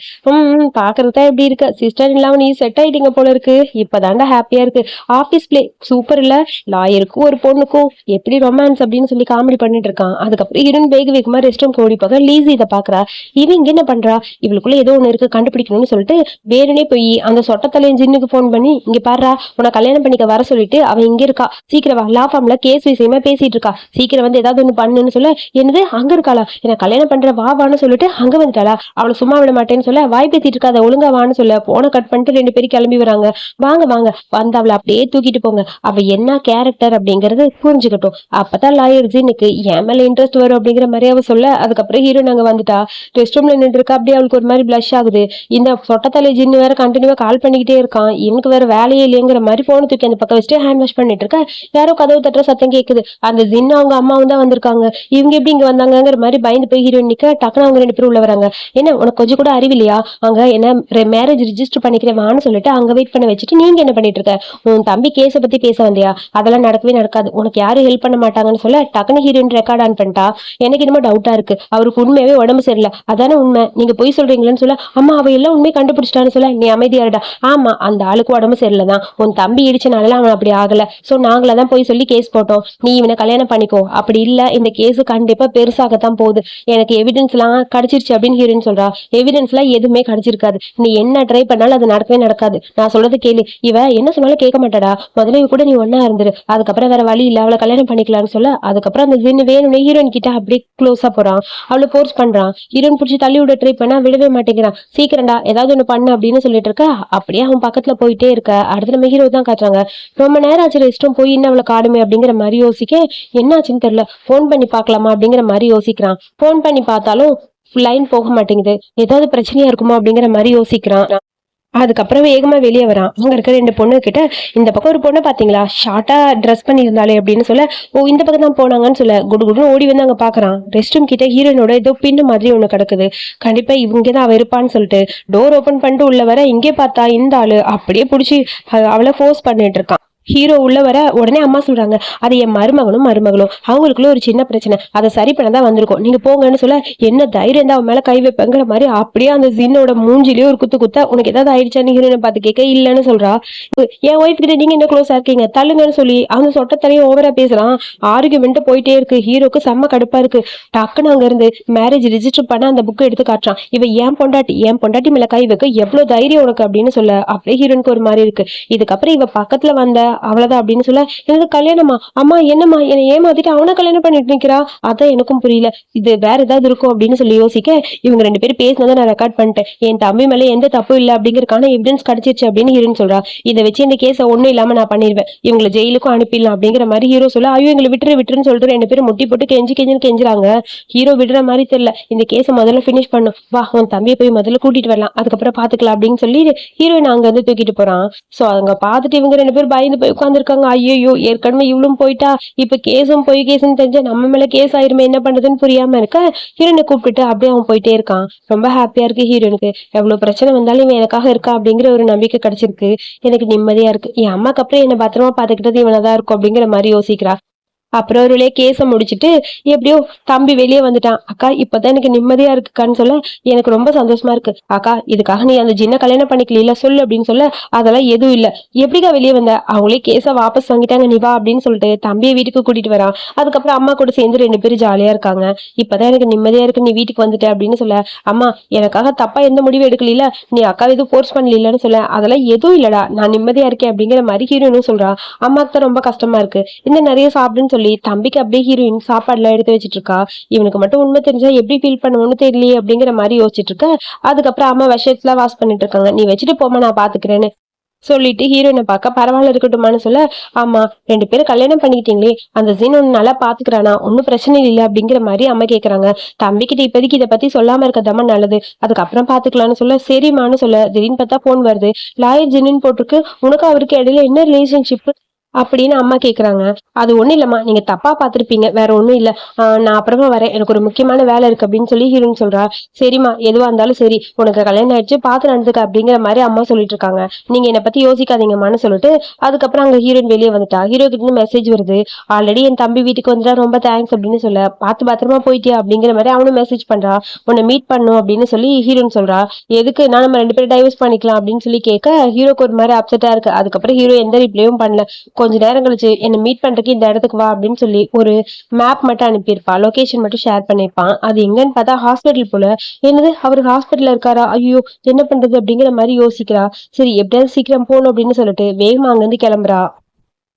பாக்குறதா எப்படி இருக்கு சிஸ்டர் இல்லாம நீ செட் ஆயிட்டீங்க போல இருக்கு. இப்பதாண்டா ஹாப்பியா இருக்கு. ஆபீஸ் பிளே சூப்பர் இல்ல. லாயருக்கும் ஒரு பொண்ணுக்கும் எப்படி ரொமான்ஸ் அப்படின்னு சொல்லி காமெடி பண்ணிட்டு இருக்கான். அதுக்கப்புறம் ஹீரோயின் வேக வேகமா ரெஸ்ட் ரூம் ஓடி போக லீசி இதை பாக்குறா. இவன் இங்க என்ன பண்றா, இவளுக்குள்ள ஏதோ ஒண்ணு இருக்கு கண்டுபிடிக்கணும்னு சொல்லிட்டு வேணுனே போய் அந்த சொட்டத்தலையன் ஜின்னுக்கு போன் பண்ணி இங்க பாடுறா உன்னை கல்யாணம் பண்ணிக்க வர சொல்லிட்டு அவன் இங்க இருக்கா, சீக்கிரம் வா, லா ஃபார்ம்ல கேஸ் விஷயமா பேசிட்டு இருக்கா, சீக்கிரம் வந்து ஏதாவது ஒண்ணு பண்ணுன்னு சொல்ல, என்னது அங்க இருக்காளா, என்ன கல்யாணம் பண்ற வா வான்னு சொல்லிட்டு அங்க வந்துட்டாளா, அவளை சும்மா விட மாட்டேன்னு சொல்ல வாய் பேசிட்டு இருக்காத ஒழுங்கா வான்னு சொல்ல போன கட் பண்ணிட்டு 2 பேரும் கிளம்பி வராங்க. வாங்க வாங்க வந்து அவளை அப்படியே தூக்கிட்டு போங்க, அவ என்ன கேரக்டர் அப்படிங்கறது புரிஞ்சுக்கட்டும், அப்பதான் லாயர் ஜின்னுக்கு என் மேல இன்ட்ரெஸ்ட் வரும் அப்படிங்கிற மாதிரி அவ சொல்ல. அதுக்கப்புறம் ஹீரோ நாங்க வந்துட்டா ரெஸ்ட் ரூம்ல நின்று இருக்கா. அப்படியே அவளுக்கு ஒரு மாதிரி பிளஷ் ஆகுது. இந்த சொட்டத்தலை ஜின்னு வேற கண்டினியூவா கால் பண்ணிக்கிட்டே இருக்கான். இவனுக்கு வேற வேலையே இல்லைங்கிற மாதிரி போன தூக்கி அந்த பக்கம் வச்சுட்டு ஹேண்ட் வாஷ் பண்ணிட்டு இருக்க. யாரோ கதவு தட்டுற சத்தம் கேக்குது. அந்த ஜின்னு அவங்க அம்மாவும் தான் வந்திருக்காங்க. இவங்க எப்படி இங்க வந்தாங்கிற மாதிரி பயந்து போய் ஹீரோயின் நிக்க டக்குனு அவங்க 2 பேரும் உள்ள வராங்க. என்ன உனக்கு கொஞ்சம் கூட அறிவில்லையா, அங்க என்ன மேரேஜ் ரிஜிஸ்டர் பண்ணிக்கிறேன் வான்னு சொல்லிட்டு அங்க வெயிட் பண்ண வச்சுட்டு நீங்க என்ன பண்ணிட்டு இருக்க, உன் தம்பி கேஸ பத்தி பேச வந்தியா, அதெல்லாம் நடக்கவே நடக்காது, உனக்கு யாரும் ஹெல்ப் பண்ண மாட்டாங்கன்னு சொல்ல டக்குனு ஹீரோயின் ரெக்கார்ட் ஆன் பண்ணிட்டா. எனக்கு என்னமோ டவுட்டா இருக்கு, அவருக்கு உண்மையாவே உடம்பு சரியில்லை அதானே உண்மை, நீங்க போய் சொல்றீங்களன்னு சொல்ல, அம்மா அவ எல்லாம் உண்மை கண்டுபிடிச்சிட்டான்னு சொல்ல, நீ அமைதியாடா, ஆமா அந்த ஆளுக்கு உடம்பு சரியில்லைதான், உன் தம்பி இடிச்சனால அவன் அப்படி ஆகல, சோ நாங்கள தான் போய் சொல்லி கேஸ் போட்டோம், நீ இவனை கல்யாணம் பண்ணிக்கோ, அப்படி இல்ல இந்த கேஸ் கண்டிப்பா பெருசாகத்தான் போகுது, எனக்கு எவிடன்ஸ் எல்லாம் கிடைச்சிருச்சு அப்படின்னு ஹீரோயின் சொல்றா. எவிடன்ஸ் எல்லாம் எதுவுமே கிடைச்சிருக்காது, நீ என்ன ட்ரை பண்ணாலும் அது நடக்கவே நடக்காது, நான் சொல்றது கேளு, இவ என்ன சொன்னாலும் கேட்க மாட்டாடா, முதல்ல இவ கூட நீ ஒன்னா இருந்துரு, அதுக்கப்புறம் வேற வழி இல்ல அவளை கல்யாணம் பண்ணிக்கலாம்னு சொல்ல. அதுக்கப்புறம் அந்த ஜின்னு வேணும்னு ஹீரோயின் கிட்ட அப்படியே க்ளோஸா போறான். அவளை ஃபோர்ஸ் பண்றான். ஹீரோயின் பிடிச்சி தள்ளி விட ட்ரை பண்ணா விடவே மாட்டேங்கிறான். சீக்கிரம்டா ஏதாவது ஒண்ணு பண்ணு அப்படின்னு சொல்லிட்டு இருக்க. அப்படியே அவன் பக்கத்துல போயிட்டே இருக்க. அடுத்து நம்ம ஹீரோ தான் காட்டுறாங்க. ரொம்ப நேரம் ஆச்சு ரெஸ்ட் ரூம் போய் இன்னும் அவளை காடுமே அப்படிங்கிற மாதிரி யோசிக்க, என்னாச்சுன்னு தெரியல, போன் பண்ணி பாக்கலாமா அப்படிங்கிற மாதிரி யோசிக்கிறான். போன் பண்ணி பார்த்தாலும் லைன் போக மாட்டேங்குது, ஏதாவது பிரச்சனையா இருக்குமோ அப்படிங்கிற மாதிரி யோசிக்கிறான். அதுக்கப்புறம் வேகமா வெளியே வரான். அங்க இருக்க 2 பொண்ணு கிட்ட, இந்த பக்கம் ஒரு பொண்ணு பாத்தீங்களா ஷார்ட்டா ட்ரெஸ் பண்ணியிருந்தாலே அப்படின்னு சொல்ல, ஓ இந்த பக்கம் தான் போனாங்கன்னு சொல்ல குடுகுடுன்னு ஓடி வந்து அங்க பாக்குறான். ரெஸ்ட் ரூம் கிட்ட ஹீரோனோட ஏதோ பின்னு மாதிரி ஒண்ணு கிடக்குது. கண்டிப்பா இவங்கதான் அவ இருப்பான்னு சொல்லிட்டு டோர் ஓபன் பண்ணிட்டு உள்ள வர, இங்கே பார்த்தா இந்த ஆளு அப்படியே பிடிச்சி அவளை ஃபோர்ஸ் பண்ணிட்டு இருக்கான். ஹீரோ உள்ள வர உடனே அம்மா சொல்றாங்க, அது என் மருமகளும் அவங்களுக்குள்ள ஒரு சின்ன பிரச்சனை, அதை சரி பண்ணதான் வந்திருக்கோம், நீங்க போங்கன்னு சொல்ல, என்ன தைரியம் தான் அவன் மேல கை வைப்பங்கிற மாதிரி அப்படியே அந்த ஜின்னோட மூஞ்சிலேயே ஒரு குத்த உனக்கு ஏதாவது ஆயிடுச்சான்னு ஹீரோனை பார்த்து கேட்க இல்லன்னு சொல்றா. என் ஒய்ஃப் கிட்ட நீங்க என்ன க்ளோஸா இருக்கீங்க தள்ளுங்கன்னு சொல்லி அவங்க சொட்டத்தலையும் ஓவரா பேசுறான். ஆர்குமெண்ட் போயிட்டே இருக்கு. ஹீரோக்கு செம்ம கடுப்பா இருக்கு. டக்குன்னு அங்க இருந்து மேரேஜ் ரிஜிஸ்டர் பண்ண அந்த புக்கை எடுத்து காட்டுறான். இவ என் பொண்டாட்டி மேல கை வைக்க எவ்வளவு தைரியம் உனக்கு அப்படின்னு சொல்ல, அப்படியே ஹீரோனுக்கு ஒரு மாதிரி இருக்கு. இதுக்கப்புறம் இவ பக்கத்துல வந்த அவ்வளவுதான் அப்படின்னு சொல்ல, எனக்கு கல்யாணமா அம்மா, என்னம்மா என்னை ஏமாத்திட்டு அவனை கல்யாணம் பண்ணிட்டு நிக்கிறா, அதான் எனக்கும் புரியல, இது வேற ஏதாவது இருக்கும் அப்படின்னு சொல்லி யோசிக்க, இவங்க 2 பேரும் பேசினதை நான் ரெக்கார்ட் பண்ணிட்டேன், என் தம்பி மேல எந்த தப்பு இல்லை அப்படிங்கறதுக்கான எவிடன்ஸ் கிடைச்சிருச்சு அப்படின்னு ஹீரோன்னு சொல்றா. இதை வச்சு இந்த கேஸை ஒண்ணும் இல்லாம நான் பண்ணிடுவேன், இவங்களை ஜெயிலுக்கும் அனுப்பிடலாம் அப்படிங்கிற மாதிரி ஹீரோ சொல்ல, ஐயோ எங்களை விட்டுருன்னு சொல்லிட்டு 2 பேரும் முட்டி போட்டு கெஞ்சுறாங்க. ஹீரோ விடுற மாதிரி தெரியல. இந்த கேஸை முதல்ல பினிஷ் பண்ணும், வா உன் தம்பியை போய் முதல்ல கூட்டிட்டு வரலாம், அதுக்கப்புறம் பாத்துக்கலாம் அப்படின்னு சொல்லி ஹீரோயின் அங்க வந்து தூக்கிட்டு போறான். சோ அங்க பாத்துட்டு இவங்க 2 பேரும் பயந்து போய் உட்காந்துருக்காங்க. ஐயோ ஏற்கனவே இவளும் போயிட்டா, இப்ப கேஸும் தெரிஞ்ச நம்ம மேல கேஸ் ஆயிருமே, என்ன பண்றதுன்னு புரியாம இருக்க ஹீரோனை கூப்பிட்டுட்டு அப்படியே அவன் போயிட்டே இருக்கான். ரொம்ப ஹாப்பியா இருக்கு ஹீரோனுக்கு. எவ்வளவு பிரச்சனை வந்தாலும் இவன் எனக்காக இருக்கா அப்படிங்கிற ஒரு நம்பிக்கை கிடைச்சிருக்கு. எனக்கு நிம்மதியா இருக்கு. என் அம்மாக்கு அப்புறம் என்ன பத்திரமா பாத்துக்கிட்டது இவனதான் இருக்கும் அப்படிங்கிற மாதிரி யோசிக்கிறா. அப்புறம் ஒரு வழியா கேஸ முடிச்சுட்டு எப்படியோ தம்பி வெளியே வந்துட்டான். அக்கா இப்பதான் எனக்கு நிம்மதியா இருக்குக்கான்னு சொல்ல, எனக்கு ரொம்ப சந்தோஷமா இருக்கு. அக்கா இதுக்காக நீ அந்த ஜின்ன கல்யாணம் பண்ணிக்கல சொல்லு அப்படின்னு சொல்ல, அதெல்லாம் எதுவும் இல்ல. எப்படிக்கா வெளியே வந்த? அவங்களே கேஸ வாபஸ் வாங்கிட்டாங்க, நீ வா அப்படின்னு சொல்லிட்டு தம்பியை வீட்டுக்கு கூட்டிட்டு வரான். அதுக்கப்புறம் அம்மா கூட சேர்ந்து 2 பேரும் ஜாலியா இருக்காங்க. இப்பதான் எனக்கு நிம்மதியா இருக்கு, நீ வீட்டுக்கு வந்துட்ட அப்படின்னு சொல்ல, அம்மா எனக்காக தப்பா எந்த முடிவு எடுக்கல, நீ அக்கா எதுவும் ஃபோர்ஸ் பண்ணலன்னு சொல்ல, அதெல்லாம் எதுவும் இல்லடா, நான் நிம்மதியா இருக்கேன் அப்படிங்கிற மாதிரி ஹீரோனும் சொல்றா. அம்மாக்கு தான் ரொம்ப கஷ்டமா இருக்கு, இன்னும் நிறைய சாப்பிடுன்னு சொல்லி தம்பிக்கு அப்படியே ஹீரோயின் சாப்பாடுலாம் எடுத்து வச்சிட்டு இருக்கா. இவனுக்கு மட்டும் உண்மை தெரிஞ்சா எப்படி ஃபீல் பண்ணுவோன்னு தெரியலையே அப்படிங்கிற மாதிரி யோசிச்சுட்டு இருக்க. அதுக்கப்புறம் அம்மா விஷயத்துல வாஷ் பண்ணிட்டு இருக்காங்க. நீ வச்சுட்டு போமா, நான் பாத்துக்கிறேன்னு சொல்லிட்டு ஹீரோயினை பார்க்க பரவாயில்ல இருக்கட்டுமான்னு சொல்ல, ஆமா 2 பேரும் கல்யாணம் பண்ணிக்கிட்டீங்களே, அந்த சீன் ஒன்னு நல்லா பாத்துக்கிறானா, ஒன்னும் பிரச்சனை இல்லை அப்படிங்கிற மாதிரி அம்மா கேக்குறாங்க. தம்பிக்கிட்ட இப்போதைக்கு இதை பத்தி சொல்லாம இருக்கதாம நல்லது, அதுக்கப்புறம் பாத்துக்கலாம்னு சொல்ல, சரிம்மான்னு சொல்ல, திடீர்னு பார்த்தா போன் வருது. லாயர் ஜின்னு போட்டிருக்கு. உனக்கு அவருக்கு இடையில என்ன ரிலேஷன்ஷிப் அப்படின்னு அம்மா கேக்குறாங்க. அது ஒண்ணும் இல்லம்மா, நீங்க தப்பா பாத்திருப்பீங்க, வேற ஒண்ணும் இல்ல. நான் அப்புறமா வரேன், எனக்கு ஒரு முக்கியமான வேலை இருக்கு அப்படின்னு சொல்லி ஹீரோயின் சொல்றா. சரிம்மா எதுவா இருந்தாலும் சரி, உனக்கு கல்யாணம் ஆயிடுச்சு, பாத்து நடந்துக்க அப்படிங்கிற மாதிரி அம்மா சொல்லிட்டு இருக்காங்க. நீங்க என்னை பத்தி யோசிக்காதீங்கம்மான்னு சொல்லிட்டு அதுக்கப்புறம் அங்க ஹீரோயின் வெளியே வந்துட்டா. ஹீரோ கிட்ட மெசேஜ் வருது. ஆல்ரெடி என் தம்பி வீட்டுக்கு வந்துட்டா, ரொம்ப தேங்க்ஸ் அப்படின்னு சொல்ல, பார்த்து பத்திரமா போயிட்டியா அப்படிங்கிற மாதிரி அவனும் மெசேஜ் பண்றா. உன்னை மீட் பண்ணும் அப்படின்னு சொல்லி ஹீரோயின் சொல்றா. எதுக்கு? நான் நம்ம 2 பேரும் டைவர்ஸ் பண்ணிக்கலாம் அப்படின்னு சொல்லி கேட்க ஹீரோக்கு ஒரு மாதிரி அப்செட்டா இருக்கு. அதுக்கப்புறம் ஹீரோ எந்த ரிப்ளையும் பண்ணல. கொஞ்ச நேரம் கழிச்சு என்ன மீட் பண்றதுக்கு இந்த இடத்துக்கு வா அப்படின்னு சொல்லி ஒரு மேப் மட்டும் அனுப்பியிருப்பா, லொகேஷன் மட்டும் ஷேர் பண்ணிருப்பான். அது எங்கன்னு பார்த்தா ஹாஸ்பிட்டல் போல. என்னது, அவரு ஹாஸ்பிட்டல்ல இருக்காரா? ஐயோ என்ன பண்றது அப்படிங்கிற மாதிரி யோசிக்கிறா. சரி எப்படியாவது சீக்கிரம் போகணும் அப்படின்னு சொல்லிட்டு வேகமா அங்கிருந்து கிளம்புறா.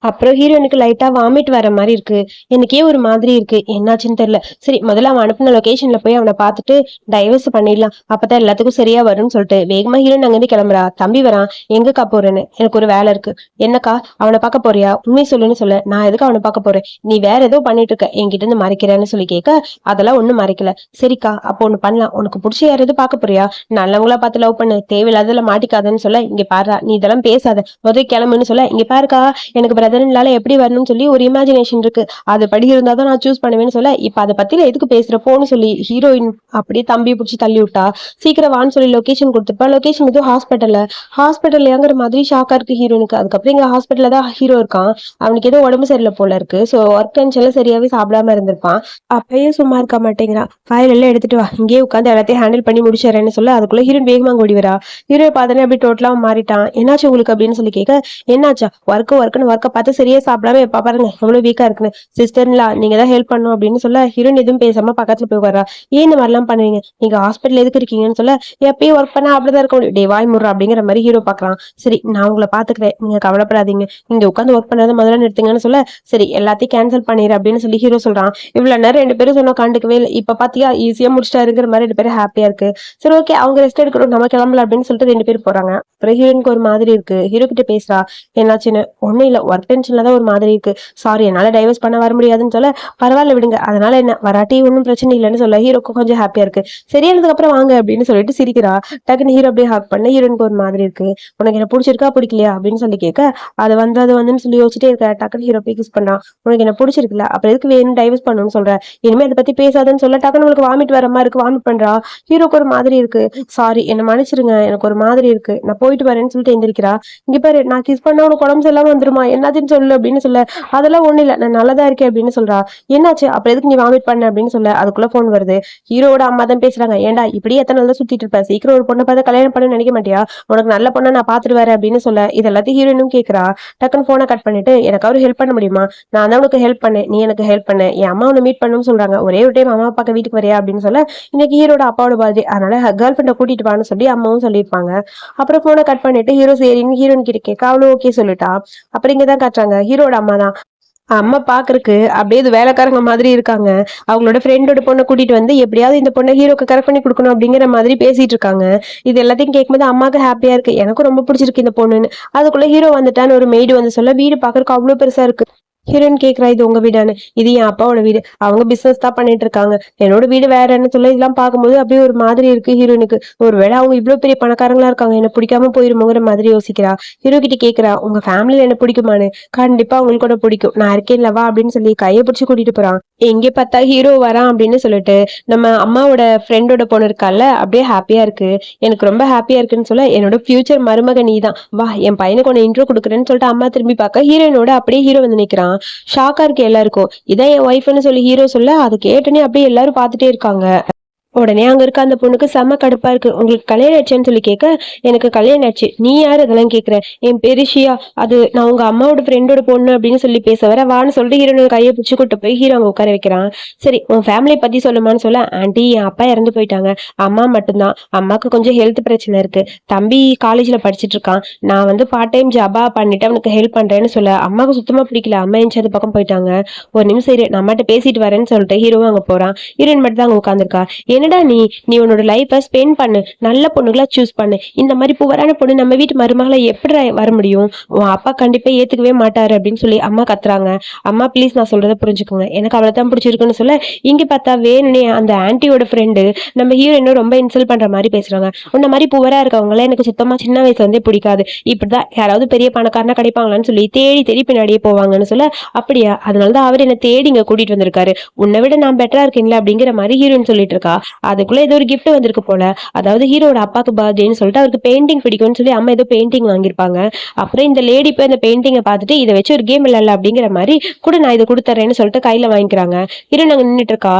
அப்புறம் ஹீரோனுக்கு லைட்டா வாமிட் வர மாதிரி இருக்கு. எனக்கே ஒரு மாதிரி இருக்கு, என்னாச்சுன்னு தெரியல. சரி முதல்ல அவன் அனுப்பின லொகேஷன்ல போய் அவனை பார்த்துட்டு டைவர்ஸ் பண்ணிடலாம், அப்பதான் எல்லாத்துக்கும் சரியா வரும்னு சொல்லிட்டு வேகமா ஹீரோன் அங்கிருந்து கிளம்புறா. தம்பி வரான். எங்கக்கா போறேன்னு, எனக்கு ஒரு வேலை இருக்கு. என்னக்கா அவனை பார்க்க போறியா? உண்மை சொல்லுன்னு சொல்ல, நான் எதுக்கு அவனை பார்க்க போறேன், நீ வேற ஏதோ பண்ணிட்டு இருக்க, என்கிட்ட இருந்து மறைக்கிறேன்னு சொல்லி கேட்க, அதெல்லாம் ஒண்ணும் மறைக்கல. சரிக்கா அப்போ ஒண்ணு பண்ணலாம், உனக்கு பிடிச்ச யாராவது பார்க்க போறியா? நல்லவங்களா பார்த்து லவ் பண்ணு, தேவையில்லாததுல மாட்டிக்காதன்னு சொல்ல, இங்க பாரு நீ இதெல்லாம் பேசாத, முதல் கிளம்புன்னு சொல்ல, இங்க பாருக்கா எனக்கு பிரதர்னால எப்படி வரணும்னு சொல்லி ஒரு இமேஜினேஷன் இருக்கு, அது படி இருந்தாதான் நான் சூஸ் பண்ணுவேன்னு சொல்ல, இப்ப அதை பத்தில எதுக்கு பேசுறப்போன்னு சொல்லி ஹீரோயின் அப்படியே தம்பியை பிடிச்சி தள்ளி விட்டா. சீக்கிரம் வான்னு சொல்லி லொகேஷன் கொடுத்துப்பா. லொகேஷன் எதுவும் ஹாஸ்பிட்டல்லையாங்கிற மாதிரி ஷாக்கா இருக்கு ஹீரோனுக்கு. அதுக்கப்புறம் இங்க ஹாஸ்பிட்டல்ல தான் ஹீரோ இருக்கான். அவனுக்கு ஏதோ உடம்பு சரியில்லை போல இருக்கு. சோ ஒர்க் டென்ஷன்ல சரியாவே சாப்பிடாம இருந்திருப்பான். அப்பயும் சும்மா இருக்க மாட்டேங்கிறான். ஃபைல் எல்லாம் எடுத்துட்டு வா, இங்கேயே உட்காந்து எல்லாத்தையும் ஹேண்டில் பண்ணி முடிச்சிடறேன்னு சொல்ல, அதுக்குள்ள ஹீரோயின் வேகமா ஓடி வரா. ஹீரோ பார்த்தனே அப்படி டோட்டலா மாறிட்டான். என்னாச்சு உங்களுக்கு அப்படின்னு சொல்லி கேட்க, என்னாச்சா, ஒர்க்குன்னு ஒர்க்கை பார்த்து சரியா சாப்பிடாம எப்ப பாருங்க எவ்வளவு வீக்கா இருக்குன்னு, சிஸ்டர்லா நீங்க தான் ஹெல்ப் பண்ணும் அப்படின்னு சொல்ல, ஹீரோயின் எதுவும் பேசாம பக்கத்துல போய் வரா. ஏன் இந்த மாதிரிலாம் பண்ணுவீங்க, நீங்க ஹாஸ்பிட்டல் எதுக்கு இருக்கீங்கன்னு சொல்ல, எப்பயும் ஒர்க் பண்ணா அப்படிதான் இருக்க முடியும், டே வாய் முடுறா அப்படிங்கிற மாதிரி ஹீரோ பாக்குறான். சரி நான் உங்களை பாத்துக்கிறேன், நீங்க கவலைப்படாதீங்க, நீங்க உட்காந்து ஒர்க் பண்ணாத முதல்ல நிறுத்துங்கன்னு சொல்ல, சரி எல்லாத்தையும் கேன்சல் பண்ணிடு அப்படின்னு சொல்லி ஹீரோ சொல்றான். இவ்வளவு நேரம் 2 பேரும் சொன்னா கண்டுக்கவே இல்லை, இப்ப பாத்தியா ஈஸியா முடிச்சிட்டாருங்கிற மாதிரி 2 பேரும் ஹாப்பியா இருக்கு. சரி ஓகே அவங்க ரெஸ்ட் எடுக்கணும், நம்ம கிளம்பலாம் அப்படின்னு சொல்லிட்டு 2 பேரும் போறாங்க. அப்புறம் ஹீரோனுக்கு ஒரு மாதிரி இருக்கு. ஹீரோ கிட்ட பேசுறா. என்னாச்சுன்னு, ஒண்ணும் இல்ல ஒர்க் டென்ஷன்ல தான் ஒரு மாதிரி இருக்கு, சாரி என்னால டைவர்ஸ் பண்ண வர முடியாதுன்னு சொல்ல, பரவாயில்ல விடுங்க, அதனால என்ன, வராட்டி ஒன்னும் பிரச்சனை இல்லைன்னு சொல்ல ஹீரோக்கு கொஞ்சம் ஹாப்பியா இருக்கு. சரியானதுக்கு அப்புறம் வாங்க அப்படின்னு சொல்லிட்டு சிரிக்கிறா. டக்குன்னு ஹீரோ அப்படியே ஹாக் பண்ண ஹீரோனுக்கு ஒரு மாதிரி இருக்கு. உனக்கு என்ன பிடிச்சிருக்கா பிடிக்கலையா அப்படின்னு சொல்லி கேட்க, அது வந்துன்னு சொல்லி யோசிச்சுட்டே இருக்க. டக்குன்னு ஹீரோ போய் கிஸ் பண்றான். உனக்கு என்ன பிடிச்சிருக்குல்ல, அப்புறம் எதுக்கு வேணும் டைவர்ஸ் பண்ணணும்னு சொல்ற, இனிமே அதை பத்தி பேசாதுன்னு சொல்ல, டக்குன்னு உங்களுக்கு வாமிட் வர மாதிரி இருக்கு, வாமிட் பண்றா. ஹீரோக்கு ஒரு மாதிரி இருக்கு. சாரி என்ன மன்னிச்சிருங்க, எனக்கு ஒரு மாதிரி இருக்கு, நான் போயிட்டு வரேன்னு சொல்லிட்டு எந்திரிக்கிறா. இங்க பாரு நான் கிஸ் பண்ணா உனக்கு உடம்பு எல்லாம் வந்துருமா, என்னதுன்னு சொல்லு அப்படின்னு சொல்ல, அதெல்லாம் ஒண்ணு இல்ல நான் நல்லதா இருக்கேன் அப்படின்னு சொல்றா. என்னாச்சு அப்புறம் எதுக்கு நீ வாமிட் பண்ண அப்படின்னு சொல்ல, அதுக்குள்ள போன் வருது. ஹீரோட அம்மா தான் பேசுறாங்க. ஏன்டா இப்படி எத்தனை நாள் சுத்திட்டு இருப்ப, சீக்கிரம் ஒரு பொண்ணை பார்த்து கல்யாணம் பண்ண நினைக்க மாட்டியா, உனக்கு நல்ல பொண்ணை நான் பாத்துட்டு வரேன் அப்படின்னு சொல்ல, இது எல்லாத்தையும் ஹீரோயினும் கேக்குறா. டக்குன்னு போனை கட் பண்ணிட்டு, எனக்கு அவரு ஹெல்ப் பண்ண முடியுமா, நான் தான் உனக்கு ஹெல்ப் பண்ணேன், நீ எனக்கு ஹெல்ப் பண்ண, என் அம்மா உன்னை மீட் பண்ணணும்னு சொல்றாங்க, ஒரே ஒரு டைம் அம்மா பார்க்க வீட்டுக்கு வரையா அப்படின்னு சொல்ல, இன்னைக்கு ஹீரோட அப்பாவோட பர்த்டே, அதனால கேர்ள் ஃப்ரெண்டை கூட்டிட்டு வான்னு சொல்லி அம்மாவும் சொல்லியிருப்பாங்க. அப்புறம் போனை கட் பண்ணிட்டு ஹீரோ சரின்னு ஹீரோயின் கிட்ட கேட்க, அவளும் ஓகே சொல்லிட்டா. அப்புறம் இங்கதான் காட்டுறாங்க ஹீரோட அம்மா தான். அம்மா பாக்குறதுக்கு அப்படியே இது வேலைக்காரங்க மாதிரி இருக்காங்க. அவங்களோட ஃப்ரெண்டோட பொண்ணை கூட்டிட்டு வந்து எப்படியாவது இந்த பொண்ணை ஹீரோக்கு கரெக்ட் பண்ணி கொடுக்கணும் அப்படிங்கிற மாதிரி பேசிட்டு இருக்காங்க. இது எல்லாத்தையும் கேட்கும்போது அம்மாவுக்கு ஹாப்பியா இருக்கு, எனக்கும் ரொம்ப பிடிச்சிருக்கு இந்த பொண்ணுன்னு. அதுக்குள்ள ஹீரோ வந்துட்டான்னு ஒரு மெய்டு வந்து சொல்ல, வீடு பாக்குறதுக்கு அவ்வளவு பெருசா இருக்கு. ஹீரோயின் கேக்குறா, இது உங்க வீடானு. இது என் அப்பாவோட வீடு, அவங்க பிசினஸ் தான் பண்ணிட்டு இருக்காங்க, என்னோட வீடு வேறன்னு சொல்ல, இதெல்லாம் பார்க்கும்போது அப்படியே ஒரு மாதிரி இருக்கு ஹீரோனுக்கு. ஒருவேளை அவங்க இவ்வளவு பெரிய பணக்காரங்களா இருக்காங்க, என்ன பிடிக்காம போயிருமோங்கிற மாதிரி யோசிக்கிறா. ஹீரோ கிட்ட கேக்குறா, உங்க ஃபேமிலியில என்ன பிடிக்குமான்னு. கண்டிப்பா உங்களுக்கு கூட பிடிக்கும், நான் இருக்கேன்ல வா அப்படின்னு சொல்லி கையை பிடிச்சு கூட்டிட்டு போறான். எங்கே பார்த்தா ஹீரோ வரான் அப்படின்னு சொல்லிட்டு நம்ம அம்மாவோட ஃப்ரெண்டோட பொண்ணு இருக்கால, அப்படியே ஹாப்பியா இருக்கு, எனக்கு ரொம்ப ஹாப்பியா இருக்குன்னு சொல்ல, என்னோட ஃபியூச்சர் மருமக நீ தான், வா என் பையனுக்கு உன்னை இன்ட்ரோ கொடுக்குறேன்னு சொல்லிட்டு அம்மா திரும்பி பார்க்க ஹீரோயினோட அப்படியே ஹீரோ வந்து நிக்கிறான். ஷாக்கா இருக்கு எல்லாருக்கும். இதான் என் ஒய்ஃப்னு சொல்லி ஹீரோ சொல்ல அதை கேட்டனே அப்படியே எல்லாரும் பார்த்துட்டே இருக்காங்க. உடனே அங்க இருக்க அந்த பொண்ணுக்கு செம்ம கடுப்பா இருக்கு. உங்களுக்கு கல்யாணம் ஆச்சுன்னு சொல்லி கேட்க, எனக்கு கல்யாணம் ஆச்சு, நீ யாரு அதெல்லாம் கேட்குற, என் பேரு ஷியா, அது நான் உங்க அம்மாவோட ஃப்ரெண்டோட பொண்ணு அப்படின்னு சொல்லி பேச வர, வான்னு சொல்லிட்டு ஹீரோனோட கையை பிடிச்சி கூட்டு போய் ஹீரோ அங்க உட்கார வைக்கிறான். சரி உன் ஃபேமிலி பத்தி சொல்லுமான்னு சொல்ல, ஆண்டி என் அப்பா இறந்து போயிட்டாங்க, அம்மா மட்டும்தான், அம்மாவுக்கு கொஞ்சம் ஹெல்த் பிரச்சனை இருக்கு, தம்பி காலேஜ்ல படிச்சுட்டு இருக்கான், நான் வந்து பார்ட் டைம் ஜாபா பண்ணிட்டு அவனுக்கு ஹெல்ப் பண்றேன்னு சொல்ல, அம்மாவுக்கு சுத்தமா பிடிக்கல, அம்மா எந்த அது பக்கம் போயிட்டாங்க, ஒரு நிமிஷம் இரு நான் அம்மாட்ட பேசிட்டு வரேன்னு சொல்லிட்டு ஹீரோவும் அங்க போறான். ஹீரோயின் மட்டும் தான் அங்க உட்காந்துருக்கா. என்னடா நீ நீ உன்னோட லைஃபை ஸ்பெண்ட் பண்ணு, நல்ல பொண்ணுங்களா சூஸ் பண்ணு, இந்த மாதிரி புவரான பொண்ணு நம்ம வீட்டு மருமகளை எப்படி வர முடியும், உன் அப்பா கண்டிப்பா ஏத்துக்கவே மாட்டாரு அப்படின்னு சொல்லி அம்மா கத்துறாங்க. அம்மா ப்ளீஸ் நான் சொல்றதை புரிஞ்சுக்கோங்க, எனக்கு அவளை தான் பிடிச்சிருக்குன்னு சொல்ல, இங்க பார்த்தா வேணுனே அந்த ஆன்ட்டியோட ஃப்ரெண்டு நம்ம ஹீரோயினும் ரொம்ப இன்சல்ட் பண்ற மாதிரி பேசுறாங்க. உன்ன மாதிரி புவரா இருக்கவங்கள எனக்கு சுத்தமா சின்ன வயசுல இருந்தே பிடிக்காது, இப்படிதான் யாராவது பெரிய பணக்காரனா கிடைப்பாங்களான்னு சொல்லி தேடி தேடி பின்னாடியே போவாங்கன்னு சொல்ல, அப்படியா அதனாலதான் அவர் என்ன தேடி இங்க கூட்டிட்டு வந்திருக்காரு, உன்னை விட நான் பெட்டரா இருக்கேன்ல அப்படிங்கிற மாதிரி ஹீரோயின் சொல்லிட்டு இருக்கா. அதுக்குள்ள ஏதோ ஒரு கிஃப்ட் வந்திருக்கு போல, அதாவது ஹீரோட அப்பாக்கு பர்த்டேன்னு சொல்லிட்டு அவருக்கு பெயிண்டிங் பிடிக்கும்னு சொல்லி அம்மா ஏதோ பெயிண்டிங் வாங்கியிருப்பாங்க. அப்புறம் இந்த லேடி போய் அந்த பெயிண்டிங்கை பார்த்துட்டு இதை வச்சு ஒரு கேம் இல்ல அப்படிங்கிற மாதிரி கூட நான் இதை கொடுத்துறேன்னு சொல்லிட்டு கையில வாங்கிக்கிறாங்க. ஹீரோன் அங்க நின்றுட்டு இருக்கா.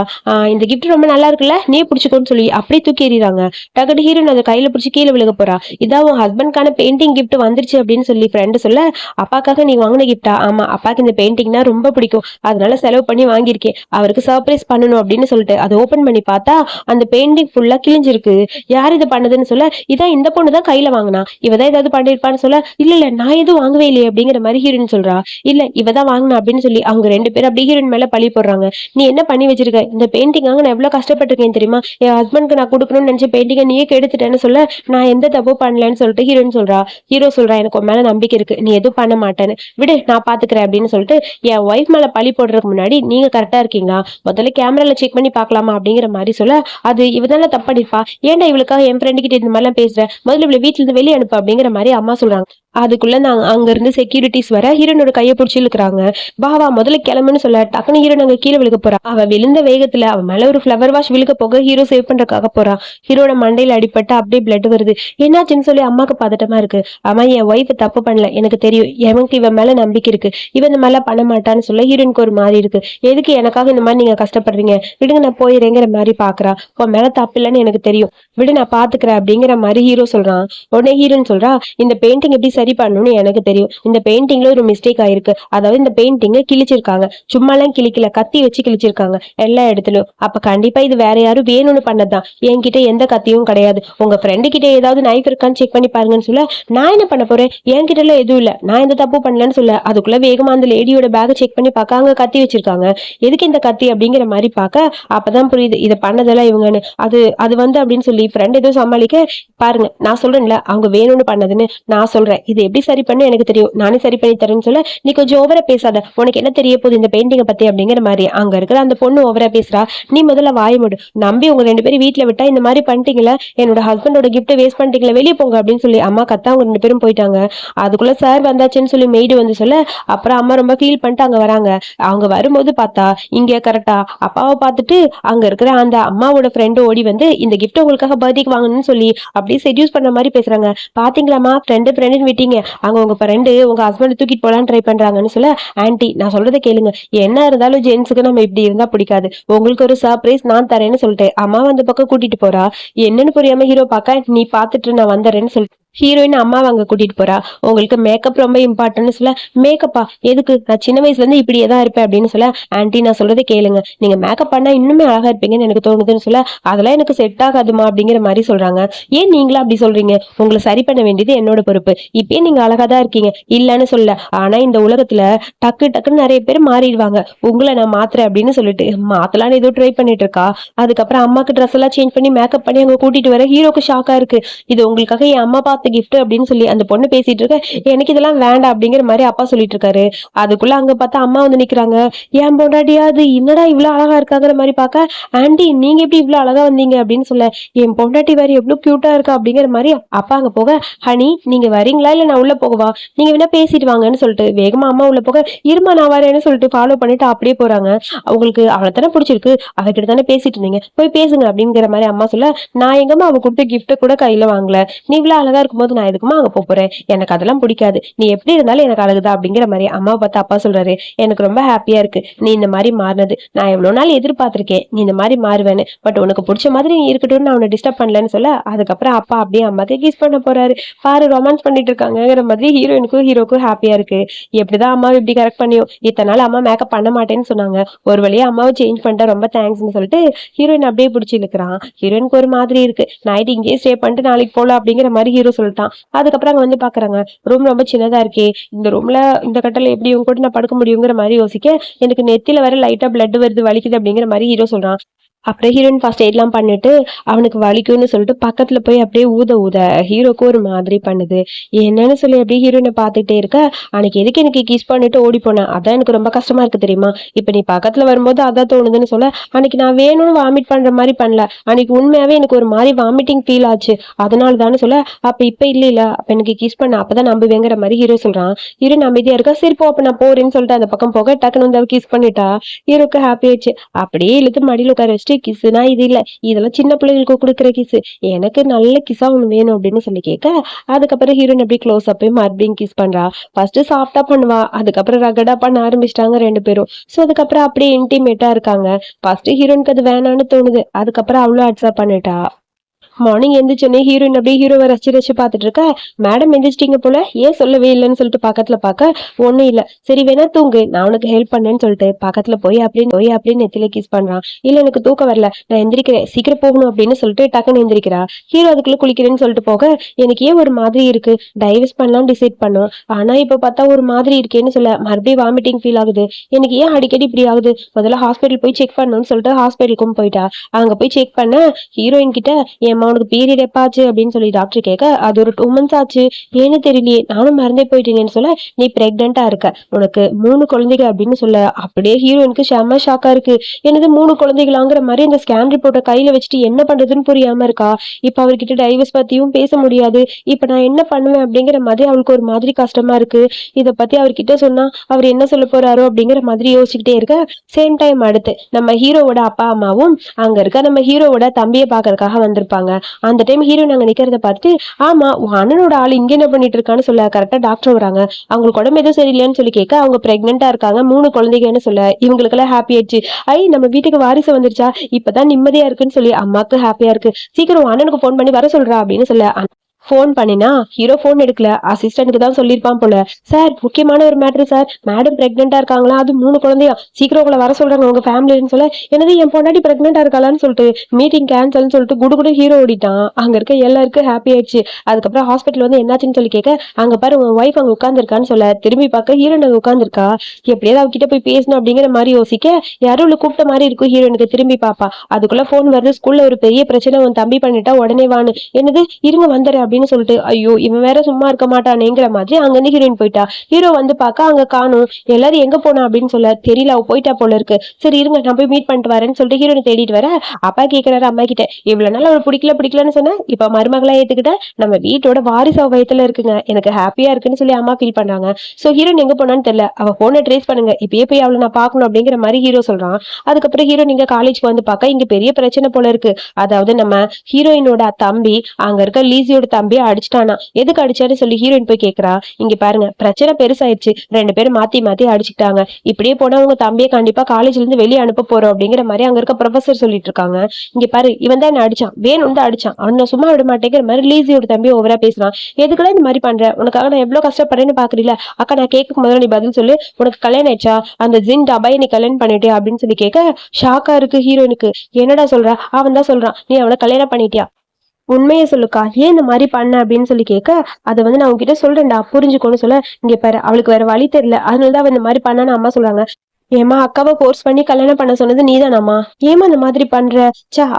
இந்த கிஃப்ட் ரொம்ப நல்லா இருக்குல்ல, நீ பிடிச்சிக்கோன்னு சொல்லி அப்படியே தூக்கி எறிறாங்க. டக்குனு ஹீரோன் அதை கையில பிடிச்சி கீழே விழுக போறா. இதான் உன் ஹஸ்பண்ட்கான பெயிண்டிங் கிஃப்ட் வந்துருச்சு அப்படின்னு சொல்லி ஃப்ரெண்டு சொல்ல, அப்பாக்காக நீ வாங்கின கிஃப்டா, ஆமா அப்பாக்கு இந்த பெயிண்டிங்னா ரொம்ப பிடிக்கும், அதனால செலவு பண்ணி வாங்கியிருக்கேன், அவருக்கு சர்ப்ரைஸ் பண்ணணும் அப்படின்னு சொல்லிட்டு அதை ஓபன் பண்ணி பார்த்தா அந்த பெயிண்டிங் ஃபுல்லா கிழிஞ்சிருக்கு. யார் இது பண்ணதுன்னு சொல்ல, இதான் இந்த பொண்ணு தான் கையில வாங்கினா, இவதான் ஏதாவது பண்ணிருப்பான்னு சொல்ல, இல்ல இல்ல நான் எதுவும் வாங்கவே இல்லையே அப்படிங்கிற மாதிரி ஹீரோயின் சொல்றா. இல்ல இவதான் வாங்கினா அப்படின்னு சொல்லி அவங்க ரெண்டு பேரும் அப்படியே ஹீரோயின் மேல பழி போடுறாங்க. நீ என்ன பண்ணி வச்சிருக்க, இந்த பெயிண்டிங் நான் எவ்வளவு கஷ்டப்பட்டிருக்கேன் தெரியுமா, என் ஹஸ்பண்ட்க்கு நான் கொடுக்கணும்னு நினைச்ச பெயிண்டிங்கை நீயே கெடுத்துட்டேன்னு சொல்ல, நான் எந்த தப்பு பண்ணலன்னு சொல்லிட்டு ஹீரோயின் சொல்றா. ஹீரோ சொல்றா எனக்கு உன் மேல நம்பிக்கை இருக்கு, நீ எதுவும் பண்ண மாட்டேன்னு, விடு நான் பாத்துக்கிறேன் அப்படின்னு சொல்லிட்டு என் ஒய்ஃப் மேல பழி போடுறதுக்கு முன்னாடி நீங்க கரெக்டா இருக்கீங்களா, முதல்ல கேமரால செக் பண்ணி பாக்கலாமா அப்படிங்கிற மாதிரி சொல்ல, அது இவதான தப்படிப்பா, ஏன்டா இவளுக்காக என் ஃப்ரெண்டு கிட்ட இந்த மாதிரிலாம் பேசுற, முதல்ல இவளை வீட்டுல இருந்து வெளியே அனுப்பு அப்படிங்கிற மாதிரி அம்மா சொல்றாங்க. அதுக்குள்ள நாங்க அங்க இருந்து செக்யூரிட்டிஸ் வர ஹீரோனோட கையை பிடிச்சி இழுக்கிறாங்க. வா முதல்ல கிளம்புன்னு சொல்ல, டக்குனு ஹீரோ அங்க கீழே விழுக போறா. அவ விழுந்த வேகத்துல அவ மேல ஒரு ஃபிளவர் வாஷ் விழுக போக ஹீரோ சேவ் பண்றதுக்காக போறா. ஹீரோட மண்டையில அடிப்பட்டு அப்படியே பிளட் வருது. என்னாச்சுன்னு சொல்லி அம்மாக்கு பதட்டமா இருக்கு. அம்மா என் ஒய்ஃப் தப்பு பண்ணல, எனக்கு தெரியும், எனக்கு இவன் மேல நம்பிக்கை இருக்கு, இவன் இந்த மாதிரிலாம் பண்ண மாட்டான்னு சொல்ல ஹீரோனுக்கு ஒரு மாதிரி இருக்கு. எதுக்கு எனக்காக இந்த மாதிரி நீங்க கஷ்டப்படுறீங்க, விடுங்க நான் போயிடுறேங்கிற மாதிரி பாக்குறா. உன் மேல தப்பு இல்லைன்னு எனக்கு தெரியும், விடு நான் பாத்துக்கிறேன் அப்படிங்கிற மாதிரி ஹீரோ சொல்றான். உடனே ஹீரோன்னு சொல்றா, இந்த பெயிண்டிங் எப்படி சரி பண்ணணும்னு எனக்கு தெரியும், இந்த பெயிண்டிங்ல ஒரு மிஸ்டேக் ஆயிருக்கு, அதாவது இந்த பெயிண்டிங்க கிழிச்சிருக்காங்க, சும்மாலாம் கிழிக்கல, கத்தி வச்சு கிழிச்சிருக்காங்க எல்லா இடத்துலயும், அப்ப கண்டிப்பா இது வேற யாரும் வேணும்னு பண்ணதான், என்கிட்ட எந்த கத்தியும் கிடையாது, உங்க ஃப்ரெண்டு கிட்ட ஏதாவது நைஃப் இருக்கான்னு செக் பண்ணி பாருங்கன்னு சொல்ல, நான் என்ன பண்ண போறேன், என்கிட்ட எல்லாம் எதுவும் இல்ல, நான் எந்த தப்பு பண்ணலன்னு சொல்ல, அதுக்குள்ள வேகமா அந்த லேடியோட பேக் செக் பண்ணி பார்க்க அங்க கத்தி வச்சிருக்காங்க. எதுக்கு இந்த கத்தி அப்படிங்கிற மாதிரி பார்க்க அப்பதான் புரியுது இதை பண்ணதெல்லாம் இவங்கன்னு. அது அது வந்து அப்படின்னு சொல்லி ஃப்ரெண்ட் ஏதோ சமாளிக்க, பாருங்க நான் சொல்றேன்ல அவங்க வேணும்னு பண்ணதுன்னு, நான் சொல்றேன் இது எப்படி சரி பண்ணு எனக்கு தெரியும், நானே சரி பண்ணி தரேன்னு சொல்ல, நீ கொஞ்சம் ஓவரா பேசாத, உனக்கு என்ன தெரிய போகுது இந்த பெயிண்டிங்கை பத்தி அப்படிங்கிற மாதிரி அங்க இருக்கிற அந்த பொண்ணு ஓவரா பேசுறா. நீ முதல்ல வாய மூடு, நம்பி உங்க ரெண்டு பேரும் வீட்டுல விட்டா இந்த மாதிரி பண்ணிட்டீங்களா, என்னோட ஹஸ்பண்டோட கிஃப்ட் வேஸ்ட் பண்ணிட்டீங்களா, வெளியே போங்க அப்படின்னு சொல்லி அம்மா கத்தா அவங்க ரெண்டு பேரும் போயிட்டாங்க. அதுக்குள்ள சார் வந்தாச்சுன்னு சொல்லி மெய்டு வந்து சொல்ல, அப்புறம் அம்மா ரொம்ப ஃபீல் பண்ணிட்டு அங்க வராங்க. அவங்க வரும்போது பார்த்தா இங்க கரெக்டா அப்பாவை பார்த்துட்டு அங்க இருக்கிற அந்த அம்மாவோட ஃப்ரெண்டு ஓடி வந்து இந்த கிஃப்ட் உங்களுக்காக பர்த்டேக்கு வாங்கணும்னு சொல்லி அப்படியே செடியூஸ் பண்ண மாதிரி பேசுறாங்க. பாத்தீங்களாமா ஃப்ரெண்டுன்னு விட்டீங்க, அங்க உங்க ஃப்ரெண்டு உங்க ஹஸ்பண்ட் தூக்கிட்டு போலான்னு ட்ரை பண்றாங்கன்னு சொல்ல, ஆன்ட்டி நான் சொல்றதை கேளுங்க, என்ன இருந்தாலும் ஜென்ஸுக்கு நம்ம இப்படி இருந்தா பிடிக்காது, உங்களுக்கு ஒரு சர்ப்ரைஸ் நான் தரேன்னு சொல்லிட்டு அம்மா அந்த பக்கம் கூட்டிட்டு போறா. என்னன்னு புரியாம ஹீரோ பார்க்க, நீ பாத்துட்டு நான் வந்துடுறேன்னு சொல்லிட்டு ஹீரோயின் அம்மாவை அங்க கூட்டிட்டு போறா. உங்களுக்கு மேக்கப் ரொம்ப இம்பார்ட்டன்ட்னு சொல்ல, மேக்கப்பா எதுக்கு, நான் சின்ன வயசுல இருந்து இப்படியே தான் இருப்பேன் அப்படின்னு சொல்ல, ஆன்ட்டி நான் சொல்றதை கேளுங்க, நீங்க மேக்கப் பண்ணா இன்னுமே அழகா இருப்பீங்கன்னு எனக்கு தோணுதுன்னு சொல்ல, அதெல்லாம் எனக்கு செட் ஆகாதுமா அப்படிங்கிற மாதிரி சொல்றாங்க. ஏன் நீங்களா அப்படி சொல்றீங்க, உங்களை சரி பண்ண வேண்டியது என்னோட பொறுப்பு, இப்பயே நீங்க அழகா தான் இருக்கீங்க இல்லன்னு சொல்ல, ஆனா இந்த உலகத்துல டக்குன்னு நிறைய பேர் மாறிடுவாங்க, உங்களை நான் மாத்துறேன் அப்படின்னு சொல்லிட்டு மாத்தலான்னு ஏதோ ட்ரை பண்ணிட்டு இருக்கா. அதுக்கப்புறம் அம்மாக்கு ட்ரெஸ் எல்லாம் சேஞ்ச் பண்ணி மேக்கப் பண்ணி அங்க கூட்டிட்டு வர ஹீரோக்கு ஷாக்கா இருக்கு. இது உங்களுக்காக என் அம்மா பார்த்த கிஃப்ட் அப்படின்னு சொல்லி அந்த பொண்ணு பேசிட்டு இருக்க, எனக்கு இதெல்லாம் வேண்டாம் அப்படிங்கிற மாதிரி அப்பா சொல்லிட்டு இருக்காரு. அதுக்குள்ள அங்க பார்த்தா அம்மா வந்து நிக்கிறாங்க. ஏன் பொண்டாட்டியா அது என்னடா இவ்வளவு அழகா இருக்காங்கிற மாதிரி பார்க்க, ஆண்டி நீங்க எப்படி இவ்வளவு அழகா வந்தீங்க அப்படின்னு சொல்ல, என் பொண்டாட்டி வேற எவ்வளவு கியூட்டா இருக்கா அப்படிங்கிற மாதிரி அப்பா அங்க போக, ஹனி நீங்க வரீங்களா இல்ல நான் உள்ள போகவா, நீங்க வேணா பேசிட்டு வாங்கன்னு சொல்லிட்டு வேகமா அம்மா உள்ள போக, இருமா நான் வரேன்னு சொல்லிட்டு ஃபாலோ பண்ணிட்டு அப்படியே போறாங்க. அவங்களுக்கு அவளை தானே பிடிச்சிருக்கு, அவகிட்ட தானே பேசிட்டு இருந்தீங்க, போய் பேசுங்க அப்படிங்கிற மாதிரி அம்மா சொல்ல, நான் எங்கம்மா அவ கொடுத்த கிஃப்ட கூட கையில வாங்கல, நீ இவ்வளவு அழகா இருக்கும் இருக்கும்போது நான் எதுக்குமா அங்க போறேன், எனக்கு அதெல்லாம் பிடிக்காது, நீ எப்படி இருந்தாலும் எனக்கு அழகுதான் அப்படிங்கிற மாதிரி அம்மாவை பார்த்து அப்பா சொல்றாரு. எனக்கு ரொம்ப ஹாப்பியா இருக்கு நீ இந்த மாதிரி மாறினது, நான் எவ்வளவு நாள் எதிர்பார்த்திருக்கேன் நீ இந்த மாதிரி மாறுவேன்னு, பட் உனக்கு பிடிச்ச மாதிரி நீ இருக்கட்டும்னு நான் உன்னை டிஸ்டர்ப் பண்ணலன்னு சொல்ல, அதுக்கப்புறம் அப்பா அப்படியே அம்மாக்கு கிஸ் பண்ண போறாரு. பாரு ரொமான்ஸ் பண்ணிட்டு இருக்காங்கிற மாதிரி ஹீரோயினுக்கும் ஹீரோக்கும் ஹாப்பியா இருக்கு. எப்படிதான் அம்மாவை இப்படி கரெக்ட் பண்ணியோ, இத்தனை நாள் அம்மா மேக்கப் பண்ண மாட்டேன்னு சொன்னாங்க, ஒரு வழியா அம்மாவை சேஞ்ச் பண்ணிட்டா ரொம்ப தேங்க்ஸ்னு சொல்லிட்டு ஹீரோயின் அப்படியே பிடிச்சி இழுக்கிறான். ஹீரோயினுக்கு ஒரு மாதிரி இருக்கு, நைட் இங்கேயே ஸ்டே பண்ணிட்டு நாளைக்கு போலாம் அப்படிங்கிற மாதிரி ஹீரோ சொல்லிட்டான். அதுக்கப்புறம் அங்க வந்து பாக்குறாங்க, ரூம் ரொம்ப சின்னதா இருக்கே, இந்த ரூம்ல இந்த கட்டல எப்படி இவங்க கூட நான் படுக்க முடியுங்கிற மாதிரி யோசிக்க, எனக்கு நெத்தியில வர லைட்டா பிளட் வருது வலிக்குது அப்படிங்கிற மாதிரி ஹீரோ சொல்றான். அப்புறம் ஹீரோயின் ஃபர்ஸ்ட் எய்ட்லாம் பண்ணிட்டு அவனுக்கு வலிக்கும்னு சொல்லிட்டு பக்கத்துல போய் அப்படியே ஊத ஊத ஹீரோக்கு ஒரு மாதிரி பண்ணுது. என்னன்னு சொல்லி அப்படியே ஹீரோயினை பார்த்துட்டே இருக்க, அன்னைக்கு எதுக்கு எனக்கு கிஸ் பண்ணிட்டு ஓடி போனேன், அதான் எனக்கு ரொம்ப கஷ்டமா இருக்கு தெரியுமா, இப்ப நீ பக்கத்துல வரும்போது அதான் தோணுதுன்னு சொல்ல, அன்னைக்கு நான் வேணும்னு வாமிட் பண்ற மாதிரி பண்ணல, அன்னைக்கு உண்மையாவே எனக்கு ஒரு மாதிரி வாமிட்டிங் ஃபீல் ஆச்சு, அதனால தானே சொல்ல, அப்ப இப்ப இல்ல அப்ப எனக்கு கிஸ் பண்ண அப்பதான் நம்புவேங்கிற மாதிரி ஹீரோ சொல்றான். ஹீரோயின் அமைதியா இருக்கா, சரி போ அப்ப நான் போறேன்னு சொல்லிட்டு அந்த பக்கம் போக டக்குன்னு வந்து கிஸ் பண்ணிட்டா. ஹீரோக்கு ஹாப்பி ஆயிடுச்சு. அப்படியே இழுத்து மடியில உட்கார வச்சுட்டு கிஸ்னா இது இல்ல, இதெல்லாம் சின்ன பிள்ளைகளுக்கு கொடுக்குற கிஸ், எனக்கு நல்ல கிஸ்ஸா ஒண்ணு வேணும் அப்படின்னு சொல்லி கேட்க, அதுக்கப்புறம் ஹீரோயின் அப்படி க்ளோஸ் அப் மறுபடியும் கிஸ் பண்றா. ஃபர்ஸ்ட் சாஃப்டா பண்ணுவா, அதுக்கப்புறம் ரகடா பண்ண ஆரம்பிச்சிட்டாங்க ரெண்டு பேரும். சோ அதுக்கப்புறம் அப்படியே இன்டிமேட்டா இருக்காங்க. ஃபர்ஸ்ட் ஹீரோயினுக்கு அது வேணான்னு தோணுது, அதுக்கப்புறம் அவளும் அக்செப்ட் பண்ணிட்டா. மார்னிங் எந்திரிச்சோடனே ஹீரோயின் அப்படியே ஹீரோவை ரசிச்சு ரசிச்சு பார்த்துட்டு இருக்க, மேடம் எந்திரிச்சிட்டீங்க போல, ஏன் சொல்லவே இல்லைன்னு சொல்லிட்டு பக்கத்துல பார்க்க, ஒண்ணும் இல்ல, சரி வேணா தூங்கு நான் உனக்கு ஹெல்ப் பண்ணேன்னு சொல்லிட்டு பக்கத்துல போய் அப்படின்னு நெத்தில கிஸ் பண்றான். இல்ல எனக்கு தூக்கம் வரல, நான் எந்திரிக்கிறேன் சீக்கிரம் போகணும் அப்படின்னு சொல்லிட்டு டக்குன்னு எந்திரிக்கிறா. ஹீரோ அதுக்குள்ள குளிக்கிறேன்னு சொல்லிட்டு போக, எனக்கு ஏன் ஒரு மாதிரி இருக்கு, டைவர்ஸ் பண்ணலாம் டிசைட் பண்ணோம், ஆனா இப்ப பார்த்தா ஒரு மாதிரி இருக்கேன்னு சொல்ல, மறுபடியும் வாமிட்டிங் ஃபீல் ஆகுது, எனக்கு ஏன் அடிக்கடி இப்படி ஆகுது, முதல்ல ஹாஸ்பிட்டல் போய் செக் பண்ணணும்னு சொல்லிட்டு ஹாஸ்பிட்டலுக்கும் போயிட்டா. அங்க போய் செக் பண்ண ஹீரோயின் கிட்ட, ஏமா உனக்கு பீரியட் எப்பாச்சு அப்படின்னு சொல்லி டாக்டர் கேட்க, அது ஒரு 2 months ஆச்சு, ஏன்னு தெரியலையே நானும் மறந்தே போயிட்டேன்னு சொல்ல, நீ பிரெக்னெண்டா இருக்க, உனக்கு 3 குழந்தைங்க அப்படின்னு சொல்ல, அப்படியே ஹீரோயினுக்கு செம்ம ஷாக்கா இருக்கு. எனது 3 குழந்தைகளாங்கிற மாதிரி இந்த ஸ்கேன் ரிப்போர்ட்டை கையில வச்சுட்டு என்ன பண்றதுன்னு புரியாம இருக்கா. இப்ப அவர்கிட்ட டைவர்ஸ் பத்தியும் பேச முடியாது, இப்ப நான் என்ன பண்ணுவேன் அப்படிங்கிற மாதிரி அவளுக்கு ஒரு மாதிரி கஷ்டமா இருக்கு. இத பத்தி அவர்கிட்ட சொன்னா அவர் என்ன சொல்ல போறாரோ அப்படிங்கிற மாதிரி யோசிச்சுக்கிட்டே இருக்க, சேம் டைம் அடுத்து நம்ம ஹீரோவோட அப்பா அம்மாவும் அங்க இருக்க நம்ம ஹீரோவோட தம்பியை பாக்குறதுக்காக வந்திருப்பாங்க. அந்த டைம் ஹீரோயின் அங்க நிக்கிறத பார்த்துட்டு, ஆமா உன் அண்ணனோட ஆள் இங்க என்ன பண்ணிட்டு இருக்கான்னு சொல்ல, கரெக்டா டாக்டர் வராங்க. அவங்களுக்கு உடம்பு எதுவும் சரியில்லையான்னு சொல்லி கேட்க, அவங்க பிரெக்னெண்டா இருக்காங்க, 3 குழந்தைங்கன்னு சொல்ல, இவங்களுக்கு எல்லாம் ஹாப்பி ஆயிடுச்சு. ஐ நம்ம வீட்டுக்கு வாரிசு வந்துருச்சா, இப்பதான் நிம்மதியா இருக்குன்னு சொல்லி அம்மாக்கு ஹாப்பியா இருக்கு. சீக்கிரம் உன் அண்ணனுக்கு போன் பண்ணி வர சொல்றா அப்படின்னு சொல்ல, போன் பண்ணினா ஹீரோ போன் எடுக்கல, அசிஸ்டன்ட்க்கு தான் சொல்லியிருப்பான் போல. சார் முக்கியமான ஒரு மேட்ரு சார், மேடம் பிரெக்னெண்டா இருக்காங்களா, அது 3 குழந்தையா, சீக்கிரம் உங்களை வர சொல்றாங்க உங்க ஃபேமிலின்னு சொல்ல, எனது என் பொண்டாட்டி பிரெக்னெண்டா இருக்காளான்னு சொல்லிட்டு மீட்டிங் கேன்சல்னு சொல்லிட்டு குடு ஹீரோ ஓடிட்டான். அங்க இருக்க எல்லாருக்கும் ஹாப்பி ஆயிடுச்சு. அதுக்கப்புறம் ஹாஸ்பிட்டல் வந்து என்னாச்சுன்னு சொல்லி கேட்க, அங்க பாரு உன் ஒய்ஃப் அங்க உட்காந்துருக்கான்னு சொல்ல, திரும்பி பார்க்க ஹீரோயின் அங்க உட்காந்துருக்கா. எப்படியாவது அவகிட்ட போய் பேசணும் அப்படிங்கிற மாதிரி யோசிக்க, யாரும் உள்ள கூப்பிட்ட மாதிரி இருக்கும். ஹீரோயினுக்கு திரும்பி பாப்பா, அதுக்குள்ள போன் வருது, ஸ்கூல்ல ஒரு பெரிய பிரச்சனை, உன் தம்பி பண்ணிட்டா உடனே வான்னு, என்னது இருங்க வந்துடுறேன் அப்படின்னு சொல்லிட்டு, ஐயோ இவன் வேற சும்மா இருக்க மாட்டானேங்கிற மாதிரி அங்க இருந்து ஹீரோயின் போயிட்டா. ஹீரோ வந்து பார்க்க அங்க காணும். எல்லாரும் எங்க போனா அப்படின்னு சொல்ல, தெரியல அவ போயிட்டா போல இருக்கு, சரி இருங்க நான் போய் மீட் பண்ணிட்டு வரேன்னு சொல்லிட்டு ஹீரோயின் தேடிட்டு வர, அப்பா கேட்கிறாரு அம்மா கிட்ட, இவ்வளவு நாள் அவள் பிடிக்கலன்னு சொன்ன, இப்ப மருமகளா ஏத்துக்கிட்ட, நம்ம வீட்டோட வாரிசு அவ வயத்துல இருக்குங்க, எனக்கு ஹாப்பியா இருக்குன்னு சொல்லி அம்மா ஃபீல் பண்றாங்க. சோ ஹீரோயின் எங்க போனான்னு தெரியல, அவ போனை ட்ரேஸ் பண்ணுங்க, இப்பயே போய் அவளை நான் பாக்கணும் அப்படிங்கிற மாதிரி ஹீரோ சொல்றான். அதுக்கப்புறம் ஹீரோ நீங்க காலேஜ்க்கு வந்து பார்க்க, இங்க பெரிய பிரச்சனை போல இருக்கு. அதாவது நம்ம ஹீரோயினோட தம்பி அங்க இருக்க லீசியோட தம்பி அடிச்சிட்டானா, எதுக்கு அடிச்சாரு சொல்லி ஹீரோயின் போய் கேக்குறா. இங்க பாருங்க பிரச்சனை பெருசாயிடுச்சு, 2 பேரும் மாத்தி அடிச்சுட்டாங்க, இப்படியே போனா உங்க தம்பியை கண்டிப்பா காலேஜ்ல இருந்து வெளியே அனுப்ப போறோம் அப்படிங்கிற மாதிரி அங்க இருக்க ப்ரொஃபசர் சொல்லிட்டு இருக்காங்க. இங்க பாரு இவன் தான் என்ன அடிச்சான், வேணும் தான் அடிச்சான், அவனை சும்மா விட மாட்டேங்கிற மாதிரி லீசியோட தம்பி ஓவரா பேசுறான். எதுக்குலாம் இந்த மாதிரி பண்ற, உனக்காக நான் எவ்வளவு கஷ்டப்படுறேன்னு பாக்குறீல, அக்கா நான் கேட்க முதல்ல நீ பதில் சொல்லு, உனக்கு கல்யாணம் ஆயிடுச்சா, அந்த ஜின் டபாய் நீ கல்யாணம் பண்ணிட்டே அப்படின்னு சொல்லி கேட்க, ஷாக்கா இருக்கு ஹீரோனுக்கு. என்னடா சொல்ற, அவன் தான் சொல்றான் நீ அவனை கல்யாணம் பண்ணிட்டியா, உண்மையை சொல்லுக்கா, ஏன் இந்த மாதிரி பண்ண அப்படின்னு சொல்லி கேட்க, அதை வந்து நான் உங்ககிட்ட சொல்றேன்டா புரிஞ்சுக்கோன்னு சொல்ல, இங்க பாரு அவளுக்கு வேற வழி தெரியல, அதனாலதான் அவன் இந்த மாதிரி பண்ணான்னு அம்மா சொல்றாங்க. ஏமா அக்காவை ஃபோர்ஸ் பண்ணி கல்யாணம் பண்ண சொன்னது நீதானாமா, ஏமா இந்த மாதிரி பண்ற,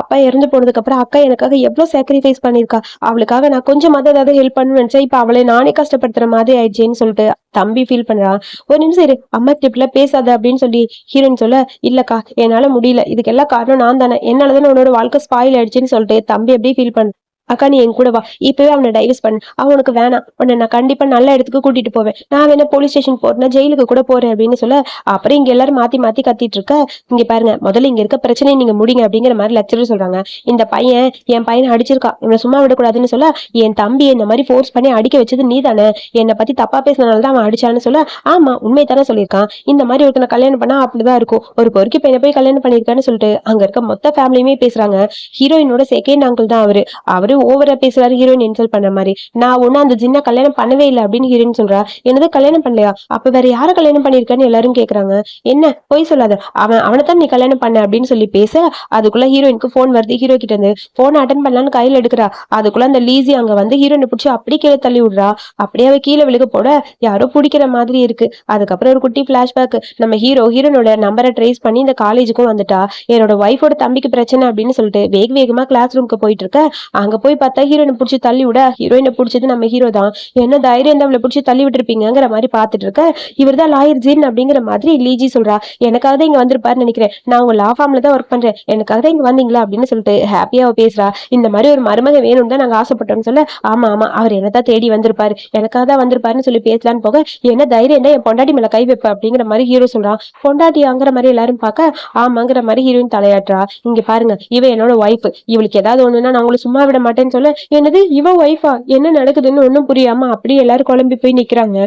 அப்பா இறந்து போனதுக்கு அப்புறம் அக்கா எனக்காக எவ்வளவு சாக்ரிஃபைஸ் பண்ணிருக்கா, அவளுக்காக நான் கொஞ்சம் ஏதாவது ஹெல்ப் பண்ணு நினைச்சா இப்ப அவளை நானே கஷ்டப்படுத்துற மாதிரி ஆயிடுச்சேன்னு சொல்லிட்டு தம்பி ஃபீல் பண்றான். ஒரு நிமிஷம் இரு, அம்மா கிட்ட பேசாத அப்படின்னு சொல்லி ஹீரோயின் சொல்ல, இல்லக்கா என்னால முடியல, இதுக்கெல்லாம் காரணம் நான் தானே, என்னாலதானே உன்னோட வாழ்க்கை ஸ்பாயில் ஆயிடுச்சுன்னு சொல்லிட்டு தம்பி அப்படியே ஃபீல் பண்ண. அக்கா நீ என் கூட வா, இப்பவே அவனை டைவர்ஸ் பண்ணு, அவனுக்கு வேணாம், உன்னை நான் கண்டிப்பா நல்ல இடத்துக்கு கூட்டிட்டு போவேன், நான் வேணா போலீஸ் ஸ்டேஷன் போறேன், ஜெயிலுக்கு கூட போறேன் அப்படின்னு சொல்ல, அப்புறம் இங்க எல்லாரும் மாத்தி மாத்தி கத்திட்டு இருக்க. இங்க பாருங்க, முதல்ல இங்க இருக்க பிரச்சனையை நீங்க முடிங்க அப்படிங்கிற மாதிரி லெக்சரர் சொல்றாங்க. இந்த பையன் என் பையனை அடிச்சிருக்கா, இவனை சும்மா விடக்கூடாதுன்னு சொல்ல, என் தம்பி இந்த மாதிரி ஃபோர்ஸ் பண்ணி அடிக்க வச்சது நீ தானே, என்னை பத்தி தப்பா பேசினால்தான் அவன் அடிச்சான்னு சொல்ல, ஆமா உண்மை தானே சொல்லியிருக்கான், இந்த மாதிரி ஒருத்தனை கல்யாணம் பண்ணா அப்படிதான் இருக்கும், ஒரு பொறுக்கி பையனை போய் கல்யாணம் பண்ணியிருக்கான்னு சொல்லிட்டு அங்க இருக்க மொத்த ஃபேமிலியுமே பேசுறாங்க. ஹீரோயினோட செகண்ட் அங்கிள் தான் அவரு. அவரு ஓவரா பேசுறாரு ஹீரோயின் இன்சல்ட் பண்ண மாதிரி. நான் ஒண்ணு அந்த ஜின்ன கல்யாணம் பண்ணவே இல்லை அப்படின்னு ஹீரோயின் சொல்றா. என்னது கல்யாணம் பண்ணலையா, அப்ப வேற யார கல்யாணம் பண்ணிருக்கான்னு எல்லாரும் கேக்குறாங்க. என்ன பொய் சொல்லாத, அவனைத்தான் நீ கல்யாணம் பண்ண அப்படின்னு சொல்லி பேச, அதுக்குள்ள ஹீரோயினுக்கு போன் வருது. ஹீரோ கிட்ட இருந்து போன் அட்டன் பண்ணலான்னு கையில எடுக்கிறா. அதுக்குள்ள அந்த லீசி அங்க வந்து ஹீரோயினை பிடிச்சி அப்படியே கீழே தள்ளி விடுறா. அப்படியே அவ கீழே விழுக போட யாரோ பிடிக்கிற மாதிரி இருக்கு. அதுக்கப்புறம் ஒரு குட்டி பிளாஷ்பேக், நம்ம ஹீரோனோட நம்பரை ட்ரேஸ் பண்ணி இந்த காலேஜுக்கும் வந்துட்டா. என்னோட ஒய்ஃபோட தம்பிக்கு பிரச்சனை அப்படின்னு சொல்லிட்டு வேக வேகமா கிளாஸ் ரூமுக்கு போயிட்டு இருக்க. அங்க போய் பார்த்தா ஹீரோயினை பிடிச்சி தள்ளி விட, ஹீரோயினை பிடிச்சது நம்ம ஹீரோ தான். என்ன தைரியம் தான் அவளை பிடிச்சி தள்ளி விட்டுருப்பீங்கிற மாதிரி பாத்துட்டு இருக்க. இவர் தான் லாயர் ஜீன் அப்படிங்கிற மாதிரி லீஜி சொல்றா. எனக்காக தான் இங்க வந்திருப்பாருன்னு நினைக்கிறேன், நான் உங்க லா ஃபார்ம்ல தான் ஒர்க் பண்றேன், எனக்காக தான் இங்க வந்தீங்களா அப்படின்னு சொல்லிட்டு ஹாப்பியா பேசுறா. இந்த மாதிரி ஒரு மருமக வேணும்னு தான் நாங்க ஆசைப்பட்டோம்னு சொல்ல, ஆமா ஆமா அவர் என்னதான் தேடி வந்திருப்பாரு, எனக்காக தான் வந்திருப்பாருன்னு சொல்லி பேசலான்னு போக, என்ன தைரியம் தான் என் பொண்டாட்டி மேல கை வைப்ப அப்படிங்கிற மாதிரி ஹீரோ சொல்றான். பொண்டாட்டியாங்கிற மாதிரி எல்லாரும் பார்க்க, ஆமாங்கிற மாதிரி ஹீரோயின் தலையாட்டுறா. இங்க பாருங்க, இவ என்னோட ஒய்ஃப், இவளுக்கு ஏதாவது ஒண்ணுன்னா நான் உங்களை சும்மா விட மாட்டேன்னு சொல்ல, என்னது இவ ஒய்ஃபா, என்ன நடக்குதுன்னு ஒண்ணும் புரியாம அப்படியே எல்லாரும் குழம்பி போய் நிக்கிறாங்க.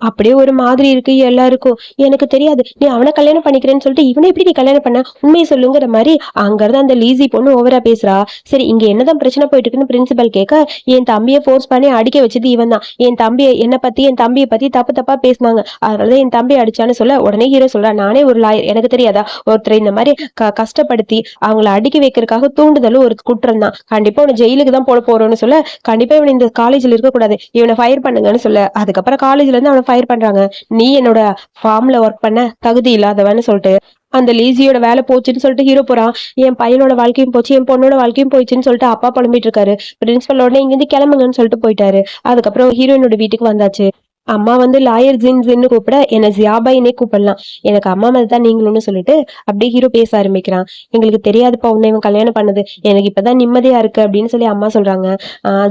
அப்படியே ஒரு மாதிரி இருக்கு எல்லாருக்கும். எனக்கு தெரியாது, நீ அவனை கல்யாணம் பண்ணிக்கிறேன்னு சொல்லிட்டு இவனை எப்படி நீ கல்யாணம் பண்ண, உண்மையை சொல்லுங்கிற மாதிரி அங்கிருந்து அந்த லீசி பொண்ணு ஓவரா பேசுறா. சரி இங்க என்னதான் பிரச்சனை போயிட்டு இருக்குன்னு பிரின்சிபல் கேட்க, என் தம்பியை ஃபோர்ஸ் பண்ணி அடிக்க வச்சது இவன் தான், என் தம்பியை என் தம்பியை பத்தி தப்பு தப்பா பேசினாங்க, அதனாலதான் என் தம்பி அடிச்சான்னு சொல்ல, உடனே ஹீரோ சொல்றா, நானே ஒரு லாயர், எனக்கு தெரியாதா, ஒருத்தர் இந்த மாதிரி கஷ்டப்படுத்தி அவங்களை அடிக்க வைக்கிறதுக்காக தூண்டுதலும் ஒரு குற்றம் தான், கண்டிப்பா உன ஜெயிலுக்கு தான் போட போறோம்னு சொல்ல, கண்டிப்பா இவன் இந்த காலேஜ்ல இருக்க கூடாது, இவனை ஃபயர் பண்ணுங்கன்னு சொல்ல, அதுக்கப்புறம் காலேஜ்ல இருந்து அவனை ஃபயர் பண்றாங்க. நீ என்னோட ஃபார்ம்ல ஒர்க் பண்ண தகுதி இல்லாதவன்னு சொல்லிட்டு அந்த லேசியோட வேலை போச்சுன்னு சொல்லிட்டு ஹீரோ போறான். என் பையனோட வாழ்க்கையும் போச்சு, என் பொண்ணோட வாழ்க்கையும் போயிடுச்சுன்னு சொல்லிட்டு அப்பா புலம்பிட்டு இருக்காரு. பிரின்சிபல் உடனே இங்கிருந்து கிளம்புங்கன்னு சொல்லிட்டு போயிட்டாரு. அதுக்கப்புறம் ஹீரோயினோட வீட்டுக்கு வந்தாச்சு. அம்மா வந்து லாயர் ஜின்னு கூப்பிட, என்ன ஜியாபாயினே கூப்பிடலாம், எனக்கு அம்மா மாதிரி தான் நீங்களும்னு சொல்லிட்டு அப்படியே ஹீரோ பேச ஆரம்பிக்கிறான். எங்களுக்கு தெரியாதுப்பா உன்னை இவன் கல்யாணம் பண்ணது, எனக்கு இப்பதான் நிம்மதியா இருக்கு அப்படின்னு சொல்லி அம்மா சொல்றாங்க.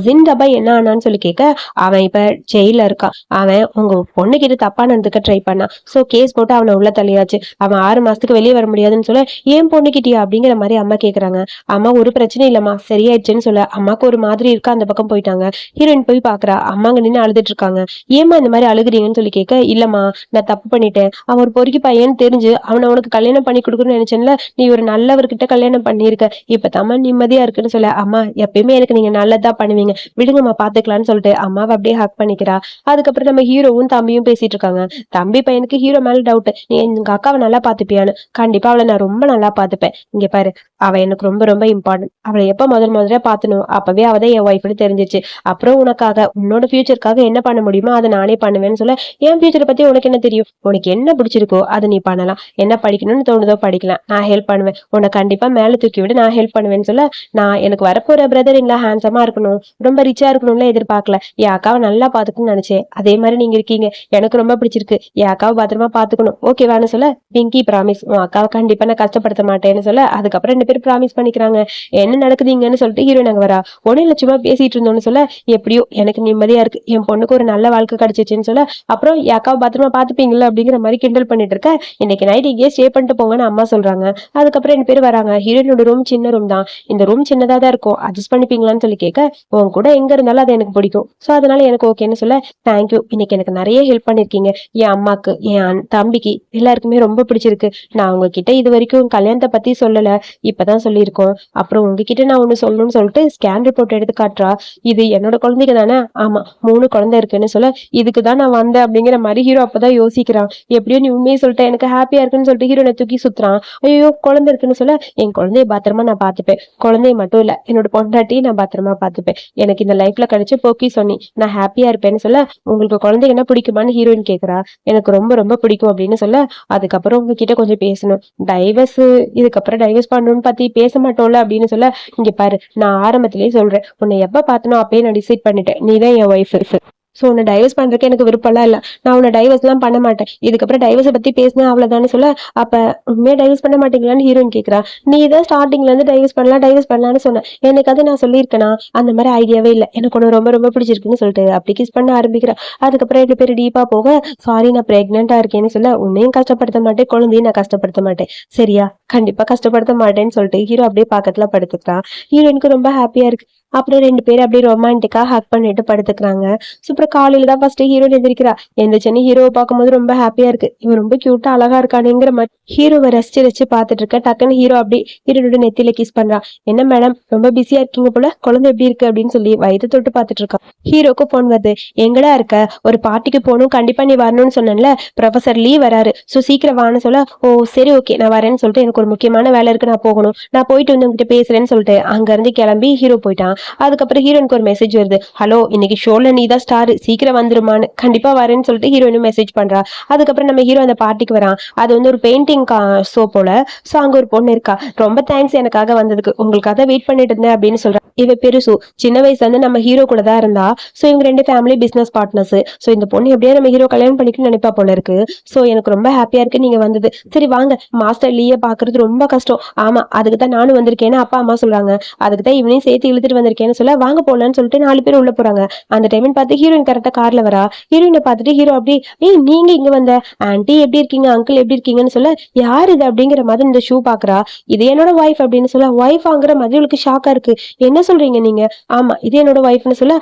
ஜின் டபாய் என்ன ஆனான்னு சொல்லி கேட்க, அவன் இப்ப ஜெயில இருக்கான், அவன் உங்க பொண்ணு கிட்ட தப்பா நடந்துக்க ட்ரை பண்ணான், சோ கேஸ் போட்டு அவனை உள்ள தள்ளியாச்சு, அவன் 6 மாசத்துக்கு வெளியே வர முடியாதுன்னு சொல்ல, ஏன் பொண்ணு கிட்டியா அப்படிங்கிற மாதிரி அம்மா கேக்குறாங்க. அம்மா ஒரு பிரச்சனை இல்லம்மா சரியாயிடுச்சுன்னு சொல்ல, அம்மாக்கு ஒரு மாதிரி இருக்கா, அந்த பக்கம் போயிட்டாங்க. ஹீரோயின் போய் பாக்குறா, அம்மாங்க நின்று அழுதுட்டு இருக்காங்க. ஏமா இந்த மாதிரி அழுகுறீங்கன்னு சொல்லி கேட்க, இல்லம்மா நான் தப்பு பண்ணிட்டேன், அவன் ஒரு பொறுக்கி பையன்னு தெரிஞ்சு அவனை உனக்கு கல்யாணம் பண்ணி கொடுக்கணும்னு நினைச்சேன்ல, நீ ஒரு நல்லவர்கிட்ட கல்யாணம் பண்ணிருக்க, இப்ப தம்மா நிம்மதியா இருக்குன்னு சொல்ல, அம்மா எப்பயுமே எனக்கு நீங்க நல்லதா பண்ணுவீங்க, விடுங்கம்மா பாத்துக்கலாம்னு சொல்லிட்டு அம்மாவை அப்படியே ஹக் பண்ணிக்கிறா. அதுக்கப்புறம் நம்ம ஹீரோவும் தம்பியும் பேசிட்டு இருக்காங்க. தம்பி பையனுக்கு ஹீரோ மேல டவுட், நீ எங்க அக்காவை நல்லா பாத்துப்பியான்னு. கண்டிப்பா அவளை நான் ரொம்ப நல்லா பாத்துப்பேன், இங்க பாரு அவ எனக்கு ரொம்ப ரொம்ப இம்பார்ட்டன்ட், அவளை எப்ப முதல்ல பாத்தணும் அப்பவே அவதான் என் ஒய்ஃப்னு தெரிஞ்சிச்சு, அப்புறம் உனக்காக உன்னோட ஃபியூச்சருக்காக என்ன பண்ண முடியுமோ அதை நானே பண்ணுவேன்னு சொல்ல, என் ஃபியூச்சரை பத்தி உனக்கு என்ன தெரியும், உனக்கு என்ன பிடிச்சிருக்கோ அதை நீ பண்ணலாம், என்ன படிக்கணும்னு தோணுதோ படிக்கலாம், நான் ஹெல்ப் பண்ணுவேன், உன்னை கண்டிப்பா மேல தூக்கி விட நான் ஹெல்ப் பண்ணுவேன்னு சொல்ல, நான் எனக்கு வரப்போற பிரதர் இல்ல ஹேண்ட்ஸமா இருக்கணும், ரொம்ப ரிச்சா இருக்கணும்ல எதிர்பார்க்கல, என் அக்காவை நல்லா பாத்துக்கணும்னு நினைச்சேன், அதே மாதிரி நீங்க இருக்கீங்க, எனக்கு ரொம்ப பிடிச்சிருக்கு, என் அக்காவை பத்திரமா பாத்துக்கணும் ஓகேவான்னு சொல்ல, பிங்கி ப்ராமிஸ் உன் அக்காவை கண்டிப்பா நான் கஷ்டப்படுத்த மாட்டேன்னு சொல்ல, அதுக்கப்புறம் 2 பேரும் ப்ராமிஸ் பண்ணிக்கிறாங்க. என்ன நடக்குதுங்கன்னு சொல்லிட்டு ஹீரோயின் அங்க வரா. ஒன்னும் லட்சமா பேசிட்டு இருந்தோம்னு சொல்ல, எப்படியோ எனக்கு நிம்மதியா இருக்கு, என் பொண்ணுக்கு ஒரு நல்ல வாழ்க்கை கிடைச்சிச்சுன்னு சொல்ல, அப்புறம் அக்காவை பத்திரமா பாத்துப்பீங்களா அப்படிங்கிற மாதிரி கிண்டல் பண்ணிட்டு இருக்க, இன்னைக்கு நைட் இங்கேயே ஸ்டே பண்ணிட்டு போங்கன்னு அம்மா சொல்றாங்க. அதுக்கப்புறம் 2 பேர் வராங்க. ஹீரோயினோட ரூம் சின்ன ரூம் தான், இந்த ரூம் சின்னதா தான் இருக்கும், அட்ஜஸ்ட் பண்ணிப்பீங்களான்னு சொல்லி கேட்க, உன் கூட எங்க இருந்தாலும் அது எனக்கு பிடிக்கும், சோ அதனால எனக்கு ஓகேன்னு சொல்ல, தேங்க்யூ, இன்னைக்கு எனக்கு நிறைய ஹெல்ப் பண்ணிருக்கீங்க, என் அம்மாக்கு என் தம்பிக்கு எல்லாருக்குமே ரொம்ப பிடிச்சிருக்கு, நான் உங்ககிட்ட இது வரைக்கும் கல்யாணத்தை பத்தி சொல்லல, இப்பதான் சொல்லியிருக்கோம், அப்புறம் உங்ககிட்ட நான் ஒண்ணு சொல்லணும்னு சொல்லிட்டு ஸ்கேன் ரிப்போர்ட் எடுத்து காட்டுறா. இது என்னோட குழந்தைங்க தானே, ஆமா 3 குழந்தை இருக்குன்னு சொல்ல, இதுக்குதான் நான் வந்தேன் அப்படிங்கிற மாதிரி ஹீரோ அப்பதான் யோசிக்கிறான். எப்படியோ நீ உண்மையை சொல்லிட்டு எனக்கு ஹாப்பியா இருக்குன்னு சொல்லிட்டு ஹீரோனை தூக்கி சுத்துறான். ஐயோ குழந்தை இருக்குன்னு சொல்ல, என் குழந்தைய பத்திரமா நான் பாத்துப்பேன், குழந்தைய மட்டும் இல்ல என்னோட பொண்டாட்டி நான் பத்திரமா பாத்துப்பேன், எனக்கு இந்த லைஃப்ல கிடைச்ச போக்கி சொன்னி நான் ஹாப்பியா இருப்பேன்னு சொல்ல, உங்களுக்கு குழந்தைங்க என்ன பிடிக்குமான்னு ஹீரோயின் கேக்குறா. எனக்கு ரொம்ப ரொம்ப பிடிக்கும் அப்படின்னு சொல்ல, அதுக்கப்புறம் உங்ககிட்ட கொஞ்சம் பேசணும், டைவர்ஸ் இதுக்கப்புறம் டைவர்ஸ் பண்ணணும்னு பத்தி பேச மாட்டோம்ல அப்படின்னு சொல்ல, இங்க பாரு நான் ஆரம்பத்திலேயே சொல்றேன், உன்னை எப்ப பார்த்தனோ அப்பயே நான் டிசைட் பண்ணிட்டேன், நீதான் என் ஒய்ஃப், ஸோ உன்னை டைவர்ஸ் பண்றதுக்கு எனக்கு விருப்பம்லாம் இல்லை. நான் உன்னை டைவர்ஸ்லாம் பண்ண மாட்டேன். இதுக்கப்புறம் டைவர்ஸை பத்தி பேசினேன் அவ்வளவுதான்னு சொல்ல, அப்ப உண்மையா டைவர்ஸ் பண்ண மாட்டீங்களான்னு ஹீரோயின் கேட்கிறா. நீ தான் ஸ்டார்டிங்ல இருந்து டைவர்ஸ் பண்ணலாம்னு சொன்னேன். எனக்கு அது நான் சொல்லியிருக்கேனா? அந்த மாதிரி ஐடியாவே இல்லை. எனக்கு உன்னை ரொம்ப ரொம்ப பிடிச்சிருக்குன்னு சொல்லிட்டு அப்படி கிஸ் பண்ண ஆரம்பிக்கிறா. அதுக்கப்புறம் 2 பேர் டீப்பா போக, சாரி நான் பிரெக்னெண்டா இருக்கேன்னு சொல்ல, உன்னையும் கஷ்டப்படுத்த மாட்டேன், குழந்தையும் நான் கஷ்டப்படுத்த மாட்டேன், சரியா? கண்டிப்பா கஷ்டப்படுத்த மாட்டேன்னு சொல்லிட்டு ஹீரோ அப்படியே பக்கத்துல படுத்துக்கிறான். ஹீரோயினுக்கு ரொம்ப ஹாப்பியா இருக்கு. அப்புறம் 2 பேரும் அப்படியே ரொமான்டிக்கா ஹக் பண்ணிட்டு படுத்துக்கிறாங்க. அப்புறம் காலையில தான் ஃபர்ஸ்ட் ஹீரோயின் எந்திரிக்கிறா. எந்திரிச்சோன்னே ஹீரோவை பார்க்கும்போது ரொம்ப ஹாப்பியா இருக்கு. இவன் ரொம்ப கியூட்டா அழகா இருக்கானுங்கிற மாதிரி ஹீரோவை ரசிச்சு ரசிச்சு பார்த்துட்டு இருக்க. டக்குன்னு ஹீரோ அப்படி ஹீரோனோட நெத்தியில கிஸ் பண்றான். என்ன மேடம் ரொம்ப பிஸியா இருக்கீங்க போல, குழந்தை எப்படி இருக்கு அப்படின்னு சொல்லி வயிற்று தொட்டு பார்த்துட்டு இருக்கான். ஹீரோக்கு போன் வருது. எங்கடா இருக்க? ஒரு பார்ட்டிக்கு போகணும், கண்டிப்பா நீ வரணும்னு சொன்னேன்ல, ப்ரொஃபசர் லீவ் வராரு, ஸோ சீக்கிரம் வான்னு சொல்ல, ஓ சரி ஓகே நான் வரேன்னு சொல்லிட்டு, எனக்கு ஒரு முக்கியமான வேலை இருக்கு, நான் போகணும், நான் போயிட்டு வந்து உங்ககிட்ட பேசுறேன்னு சொல்லிட்டு அங்க இருந்து கிளம்பி ஹீரோ போயிட்டான். அதுக்கப்புறம் ஹீரோனுக்கு ஒரு மெசேஜ் வருது. ஹலோ இன்னைக்கு ஷோல நீ தான் ஸ்டார், சீக்கிரம் வந்துருமான்னு. கண்டிப்பா வரேன்னு சொல்லிட்டு ஹீரோயினும் மெசேஜ் பண்றா. அதுக்கப்புறம் நம்ம ஹீரோ அந்த பார்ட்டிக்கு வரான். அது வந்து ஒரு பெயிண்டிங் ஷோ போல. ஸோ அங்க ஒரு பொண்ணு இருக்கா. ரொம்ப தேங்க்ஸ் எனக்காக வந்ததுக்கு, உங்களுக்காக வெயிட் பண்ணிட்டு இருந்தேன் அப்படின்னு சொல்றா. இவ பெருசு சின்ன வயசுல இருந்து நம்ம ஹீரோ கூட தான் இருந்தா. ஸோ இவங்க 2 ஃபேமிலி பிசினஸ் பார்ட்னர்ஸ். ஸோ இந்த பொண்ணு எப்படியா நம்ம ஹீரோ கல்யாணம் பண்ணிக்கணும்னு நினைப்பா போல இருக்கு. ஸோ எனக்கு ரொம்ப ஹாப்பியா இருக்கு நீங்க வந்தது. சரி வாங்க, மாஸ்டர் லீய பாக்குறது ரொம்ப கஷ்டம். ஆமா அதுக்கு தான் நானும் வந்திருக்கேன்னு அப்பா அம்மா சொல்றாங்க. அதுக்கு தான் இவனையும் சேர்த்து இழுத்துட்டு வந்திருக்கேன்னு சொல்ல, வாங்க போலான்னு சொல்லிட்டு 4 பேர் உள்ள போறாங்க. அந்த டைம் பார்த்து ஹீரோயின் கரெக்டா கார்ல வரா. ஹீரோயினை பார்த்துட்டு ஹீரோ அப்படி, ஏய் நீங்க இங்க வந்த, ஆன்ட்டி எப்படி இருக்கீங்க, அங்கிள் எப்படி இருக்கீங்கன்னு சொல்ல, யார் இது அப்படிங்கிற மாதிரி இந்த ஷூ பாக்குறா. இது என்னோட ஒய்ஃப் அப்படின்னு சொல்ல, ஒய்ஃப் ஆங்கிற மாதிரி இவளுக்கு ஷாக்கா இருக்கு. என்ன சொல்றீங்க நீங்க? ஆமா இது என்னோட ஒய்ஃப்னு சொல்ல,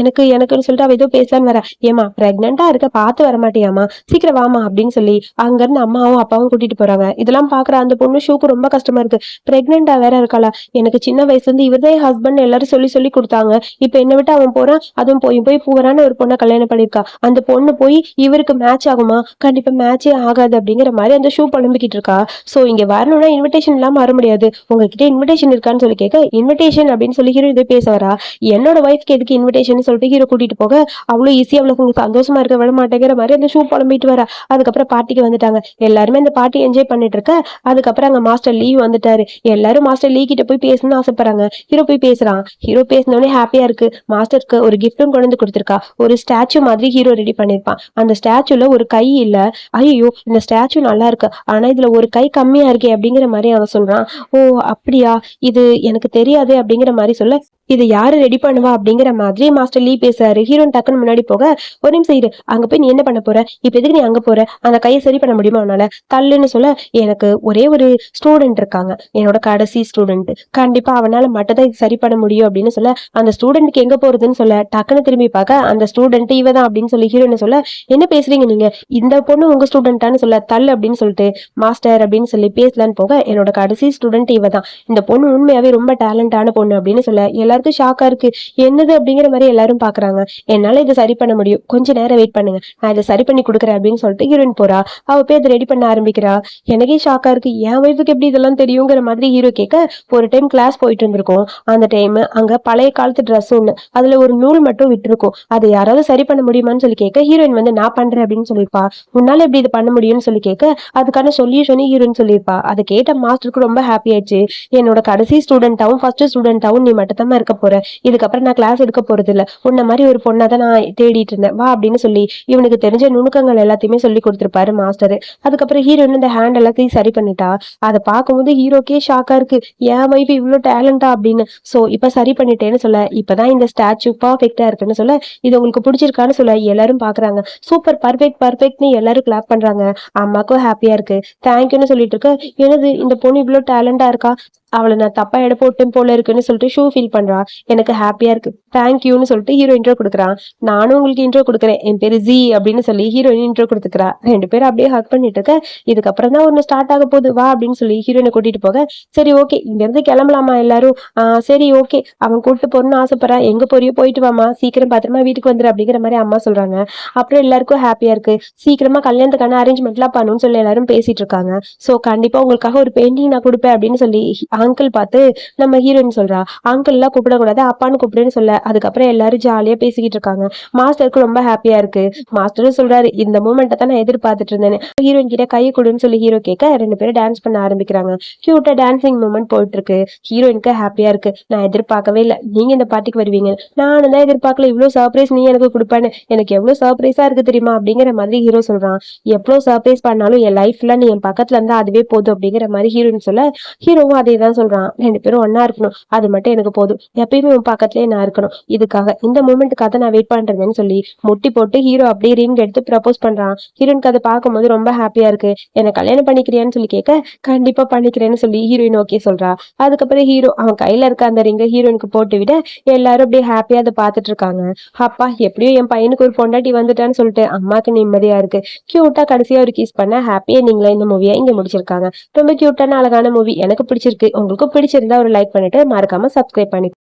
எனக்குன்னு சொல்லிட்டு அவ ஏதோ பேசலான்னு வர. ஏமா பிரெக்னெண்டா இருக்க, பார்த்து வர மாட்டியாமா, சீக்கிரம் வாமா அப்படின்னு சொல்லி அங்க இருந்து அம்மாவும் அப்பாவும் கூட்டிட்டு போறாங்க. இதெல்லாம் பாக்குற அந்த பொண்ணு ஷூக்கு ரொம்ப கஷ்டமா இருக்கு. பிரெக்னெண்டா வேற இருக்காளா? எனக்கு சின்ன வயசுல இருந்து இவர்தான் ஹஸ்பண்ட் எல்லாரும் சொல்லி சொல்லி கொடுத்தாங்க. இப்ப என்ன விட்டு அவன் போறான், அதுவும் போய் போய் பூவரான ஒரு பொண்ணை கல்யாணம் பண்ணிருக்கா. அந்த பொண்ணு போய் இவருக்கு மேட்ச் ஆகுமா? கண்டிப்பா மேட்சே ஆகாது அப்படிங்கிற மாதிரி அந்த ஷூ புலம்பிக்கிட்டு இருக்கா. சோ இங்க வரணும்னா இன்விடேஷன் இல்லாம வர முடியாது, உங்ககிட்ட இன்விடேஷன் இருக்கான்னு சொல்லி கேட்க, இன்விடேஷன் அப்படின்னு சொல்லி ஹீரோ இதை பேச வரா. என்னோட ஒய்ஃப்க்கு எதுக்கு இன்விடேஷன் சொல்லிட்டு ஹீரோ கூட்டிட்டு போக, அவ்வளவு ஈஸியா அவளுக்கு சந்தோஷமா இருக்க விட மாட்டேங்கிற மாதிரி அந்த ஷூ புலம்பிட்டு வரா. அதுக்கப்புறம் பார்ட்டிக்கு வந்துட்டாங்க. எல்லாருமே அந்த பார்ட்டி என்ஜாய் பண்ணிட்டு இருக்க. அதுக்கப்புறம் அங்க மாஸ்டர் லீவ் வந்துட்டாரு. எல்லாரும் மாஸ்டர் லீ கிட்ட போய் பேசணும்னு ஆசைப்படுறாங்க. ஹீரோ போய் பேசுறான். ஹீரோ பேசினோடனே ஹாப்பியா இருக்கு. மாஸ்டருக்கு ஒரு கிஃப்டும் கொண்டு வந்து கொடுத்துருக்கா. ஒரு ஸ்டாச்சு மாதிரி ஹீரோ ரெடி பண்ணிருப்பான். அந்த ஸ்டாச்சுல ஒரு கை இல்ல. ஐயோ இந்த ஸ்டாச்சு நல்லா இருக்கு, ஆனா இதுல ஒரு கை கம்மியா இருக்கே அப்படிங்கிற மாதிரி அவன் சொல்றான். ஓ அப்படியா, இது எனக்கு தெரியாது அப்படிங்கிற மாதிரி சொல்ல, இதை யாரு ரெடி பண்ணுவா அப்படிங்கிற மாதிரி மாஸ்டர் லீ பேசுறாரு. ஹீரோன் டக்குன்னு முன்னாடி போக, ஒரு நிமிஷம் இரு, அங்க போய் நீ என்ன பண்ண போற, இப்ப எதுக்கு நீ அங்க போற, அந்த கையை சரி பண்ண முடியுமா உன்னால, தள்ளுன்னு சொல்ல, எனக்கு ஒரே ஒரு ஸ்டூடெண்ட் இருக்காங்க, என்னோட கடைசி ஸ்டூடெண்ட், கண்டிப்பா அவனால மட்டும் தான் இது சரி பண்ண முடியும் அப்படின்னு சொல்ல, அந்த ஸ்டூடெண்ட்க்கு எங்க போறதுன்னு சொல்ல, டக்குன்னு திரும்பி பார்க்க அந்த ஸ்டூடெண்ட் இவதான் அப்படின்னு சொல்லி ஹீரோன்னு சொல்ல, என்ன பேசுறீங்க நீங்க, இந்த பொண்ணு உங்க ஸ்டூடெண்டான்னு சொல்ல, தள்ளு அப்படின்னு சொல்லிட்டு மாஸ்டர் அப்படின்னு சொல்லி பேசலான்னு போக, என்னோட கடைசி ஸ்டூடெண்ட் இவதான், இந்த பொண்ணு உண்மையாவே ரொம்ப டேலண்டான பொண்ணு அப்படின்னு சொல்ல, எல்லாருக்கும் ஷாக்கா இருக்கு. என்னது அப்படிங்கிற மாதிரி எல்லாரும் பாக்குறாங்க. என்னால இதை சரி பண்ண முடியும், கொஞ்ச நேரம் வெயிட் பண்ணுங்க, நான் இதை சரி பண்ணி கொடுக்குறேன் அப்படின்னு சொல்லிட்டு ஹீரோயின் போறா. அவ போய் அதை ரெடி பண்ண ஆரம்பிக்கிறா. எனக்கே ஷாக்கா இருக்கு, என் ஒய்ஃபுக்கு எப்படி இதெல்லாம் தெரியுங்கிற மாதிரி ஹீரோ கேட்க, ஒரு டைம் கிளாஸ் போயிட்டு இருந்திருக்கும். அந்த டைம் அங்க பழைய காலத்து ட்ரெஸ் ஒண்ணு, அதுல ஒரு நூல் மட்டும் விட்டுருக்கும். அதை யாராவது சரி பண்ண முடியுமான்னு சொல்லி கேட்க, ஹீரோயின் வந்து நான் பண்றேன் அப்படின்னு சொல்லியிருப்பா. உன்னால எப்படி இது பண்ண முடியும்னு சொல்லி கேட்க, அதுக்கான சொல்யூஷனே ஹீரோயின் சொல்லியிருப்பா. அதை கேட்ட மாஸ்டருக்கு ரொம்ப ஹாப்பி ஆயிடுச்சு. என்னோட கடைசி ஸ்டூடெண்டாவும் ஃபர்ஸ்ட் ஸ்டூடெண்டாவும் நீ மட்டும் தான் இருக்க போற, இதுக்கப்புறம் நான் கிளாஸ் எடுக்க போறது இல்ல, உன்ன மாதிரி ஒரு பொண்ணை தான் நான் தேடிட்டு இருந்தேன், வா அப்படின்னு சொல்லி இவனுக்கு தெரிஞ்ச நுணுக்கங்கள் எல்லாத்தையுமே சொல்லி கொடுத்திருப்பாரு மாஸ்டர். அதுக்கப்புறம் ஹீரோயின் இந்த ஹேண்ட் எல்லாத்தையும் சரி பண்ணிட்டா. அதை பார்க்கும்போது ஹீரோக்கே ஷாக்கா இருக்கு, என் வைஃப் இவ்வளவு டேலண்டா அப்படின்னு. சோ இப்ப சரி பண்ணிட்டேன்னு சொல்ல, இப்பதான் இந்த ஸ்டாச்சு பர்ஃபெக்டா இருக்குன்னு சொல்ல, இது உங்களுக்கு பிடிச்சிருக்கான்னு சொல்ல, எல்லாரும் பாக்குறாங்க. சூப்பர், பர்ஃபெக்ட் பர்ஃபெக்ட்னு எல்லாரும் கிளாப் பண்றாங்க. அம்மாக்கும் ஹாப்பியா இருக்கு. தேங்க்யூன்னு சொல்லிட்டு இருக்க, எனது இந்த பொண்ணு இவ்வளவு டேலண்டா இருக்கா, அவளை நான் தப்பா எடை போட்டேன் போல இருக்குன்னு சொல்லிட்டு ஷூ ஃபீல் பண்றா. எனக்கு ஹாப்பியா இருக்கு, தேங்க்யூன்னு சொல்லிட்டு ஹீரோ இன்ட்ரோ கொடுக்குறான். நானும் உங்களுக்கு இன்ட்ரோ கொடுக்குறேன், என் பேரு ஜி அப்படின்னு சொல்லி ஹீரோயின் இன்ட்ரோ கொடுத்துக்கிறா. 2 பேரும் அப்படியே ஹக் பண்ணிட்டு இருக்க. இதுக்கப்புறம் தான் ஒண்ணு ஸ்டார்ட் ஆக போகுது, வா அப்படின்னு சொல்லி ஹீரோயினை கூட்டிட்டு போக, சரி ஓகே இங்க இருந்து கிளம்பலாமா எல்லாரும், சரி ஓகே அவன் கூட்டு போறணும்னு ஆசைப்படுறான், எங்க போறியோ போயிட்டு வாமா, சீக்கிரம் பத்திரமா வீட்டுக்கு வந்துரு அப்படிங்கிற மாதிரி அம்மா சொல்றாங்க. அப்புறம் எல்லாருக்கும் ஹாப்பியா இருக்கு. சீக்கிரமா கல்யாணத்துக்கான அரேஞ்ச்மெண்ட் எல்லாம் பண்ணுன்னு சொல்லி எல்லாரும் பேசிட்டு இருக்காங்க. சோ கண்டிப்பா உங்களுக்காக ஒரு பெயிண்டிங் நான் கொடுப்பேன் அப்படின்னு சொல்லி அங்கிள் பார்த்து நம்ம ஹீரோயின் சொல்றா, அங்கிள் எல்லாம் கூப்பிடக்கூடாது, அப்பான்னு கூப்பிடுன்னு சொல்ல. அதுக்கப்புறம் எல்லாரும் ஜாலியா பேசிக்கிட்டு இருக்காங்க. மாஸ்டருக்கு ரொம்ப ஹாப்பியா இருக்கு. மாஸ்டரும் சொல்றாரு, இந்த மூமெண்ட்டை தான் நான் எதிர்பார்த்துட்டு இருந்தேன். ஹீரோயின் கிட்ட கையை கொடுன்னு சொல்லி ஹீரோ கேட்க 2 பேரும் டான்ஸ் பண்ண ஆரம்பிக்கிறாங்க. கியூட்டா டான்சிங் மூமெண்ட் போயிட்டு இருக்கு. ஹீரோயினுக்கு ஹாப்பியா இருக்கு. நான் எதிர்பார்க்கவே இல்லை நீங்க இந்த பார்ட்டிக்கு வருவீங்க, நானும் தான் எதிர்பார்க்கல, இவ்வளவு சர்ப்ரைஸ் நீ எனக்கு கொடுப்பேன்னு. எனக்கு எவ்வளவு சர்ப்ரைஸா இருக்கு தெரியுமா அப்படிங்கிற மாதிரி ஹீரோ சொல்றான். எவ்வளவு சர்ப்ரைஸ் பண்ணாலும் என் லைஃப்ல நீ என் பக்கத்துல இருந்தா அதுவே போதும் அப்படிங்கிற மாதிரி ஹீரோயின் சொல்ல, ஹீரோவும் அதே தான் சொல்றான். 2 பேரும் ஒன்னா இருக்கணும், அது மட்டும் எனக்கு போதும், எப்பயுமே உன் பக்கத்துலயே நான் இருக்கணும், இதுக்காக இந்த மூமெண்ட்டுக்காக நான் வெயிட் பண்றேன்னு சொல்லி முட்டி போட்டு ஹீரோ அப்படியே ரிங் எடுத்து ப்ரப்போஸ் பண்றான். ஹீரோயினுக்கு அதை பார்க்கும்போது ரொம்ப ஹாப்பியா இருக்கு. என்ன கல்யாணம் பண்ணிக்கிறியான்னு சொல்லி கேட்க, கண்டிப்பா பண்ணிக்கிறேன்னு சொல்லி ஹீரோயின் ஓகே சொல்றா. அதுக்கப்புறம் ஹீரோ அவன் கையில இருக்க அந்த ரிங்கை ஹீரோயினுக்கு போட்டு விட எல்லாரும் அப்படியே ஹாப்பியா அதை பார்த்துட்டு இருக்காங்க. அப்பா எப்படியோ என் பையனுக்கு ஒரு பொண்டாட்டி வந்துட்டான்னு சொல்லிட்டு அம்மாக்கு நிம்மதியா இருக்கு. கியூட்டா கடைசியா ஒரு கிஸ் பண்ண ஹாப்பியா நீங்களே இந்த மூவியை இங்க முடிச்சிருக்காங்க. ரொம்ப கியூட்டான அழகான மூவி, எனக்கு பிடிச்சிருக்கு. உங்களுக்கு பிடிச்சிருந்தா ஒரு லைக் பண்ணிட்டு மறக்காம சப்ஸ்கிரைப் பண்ணி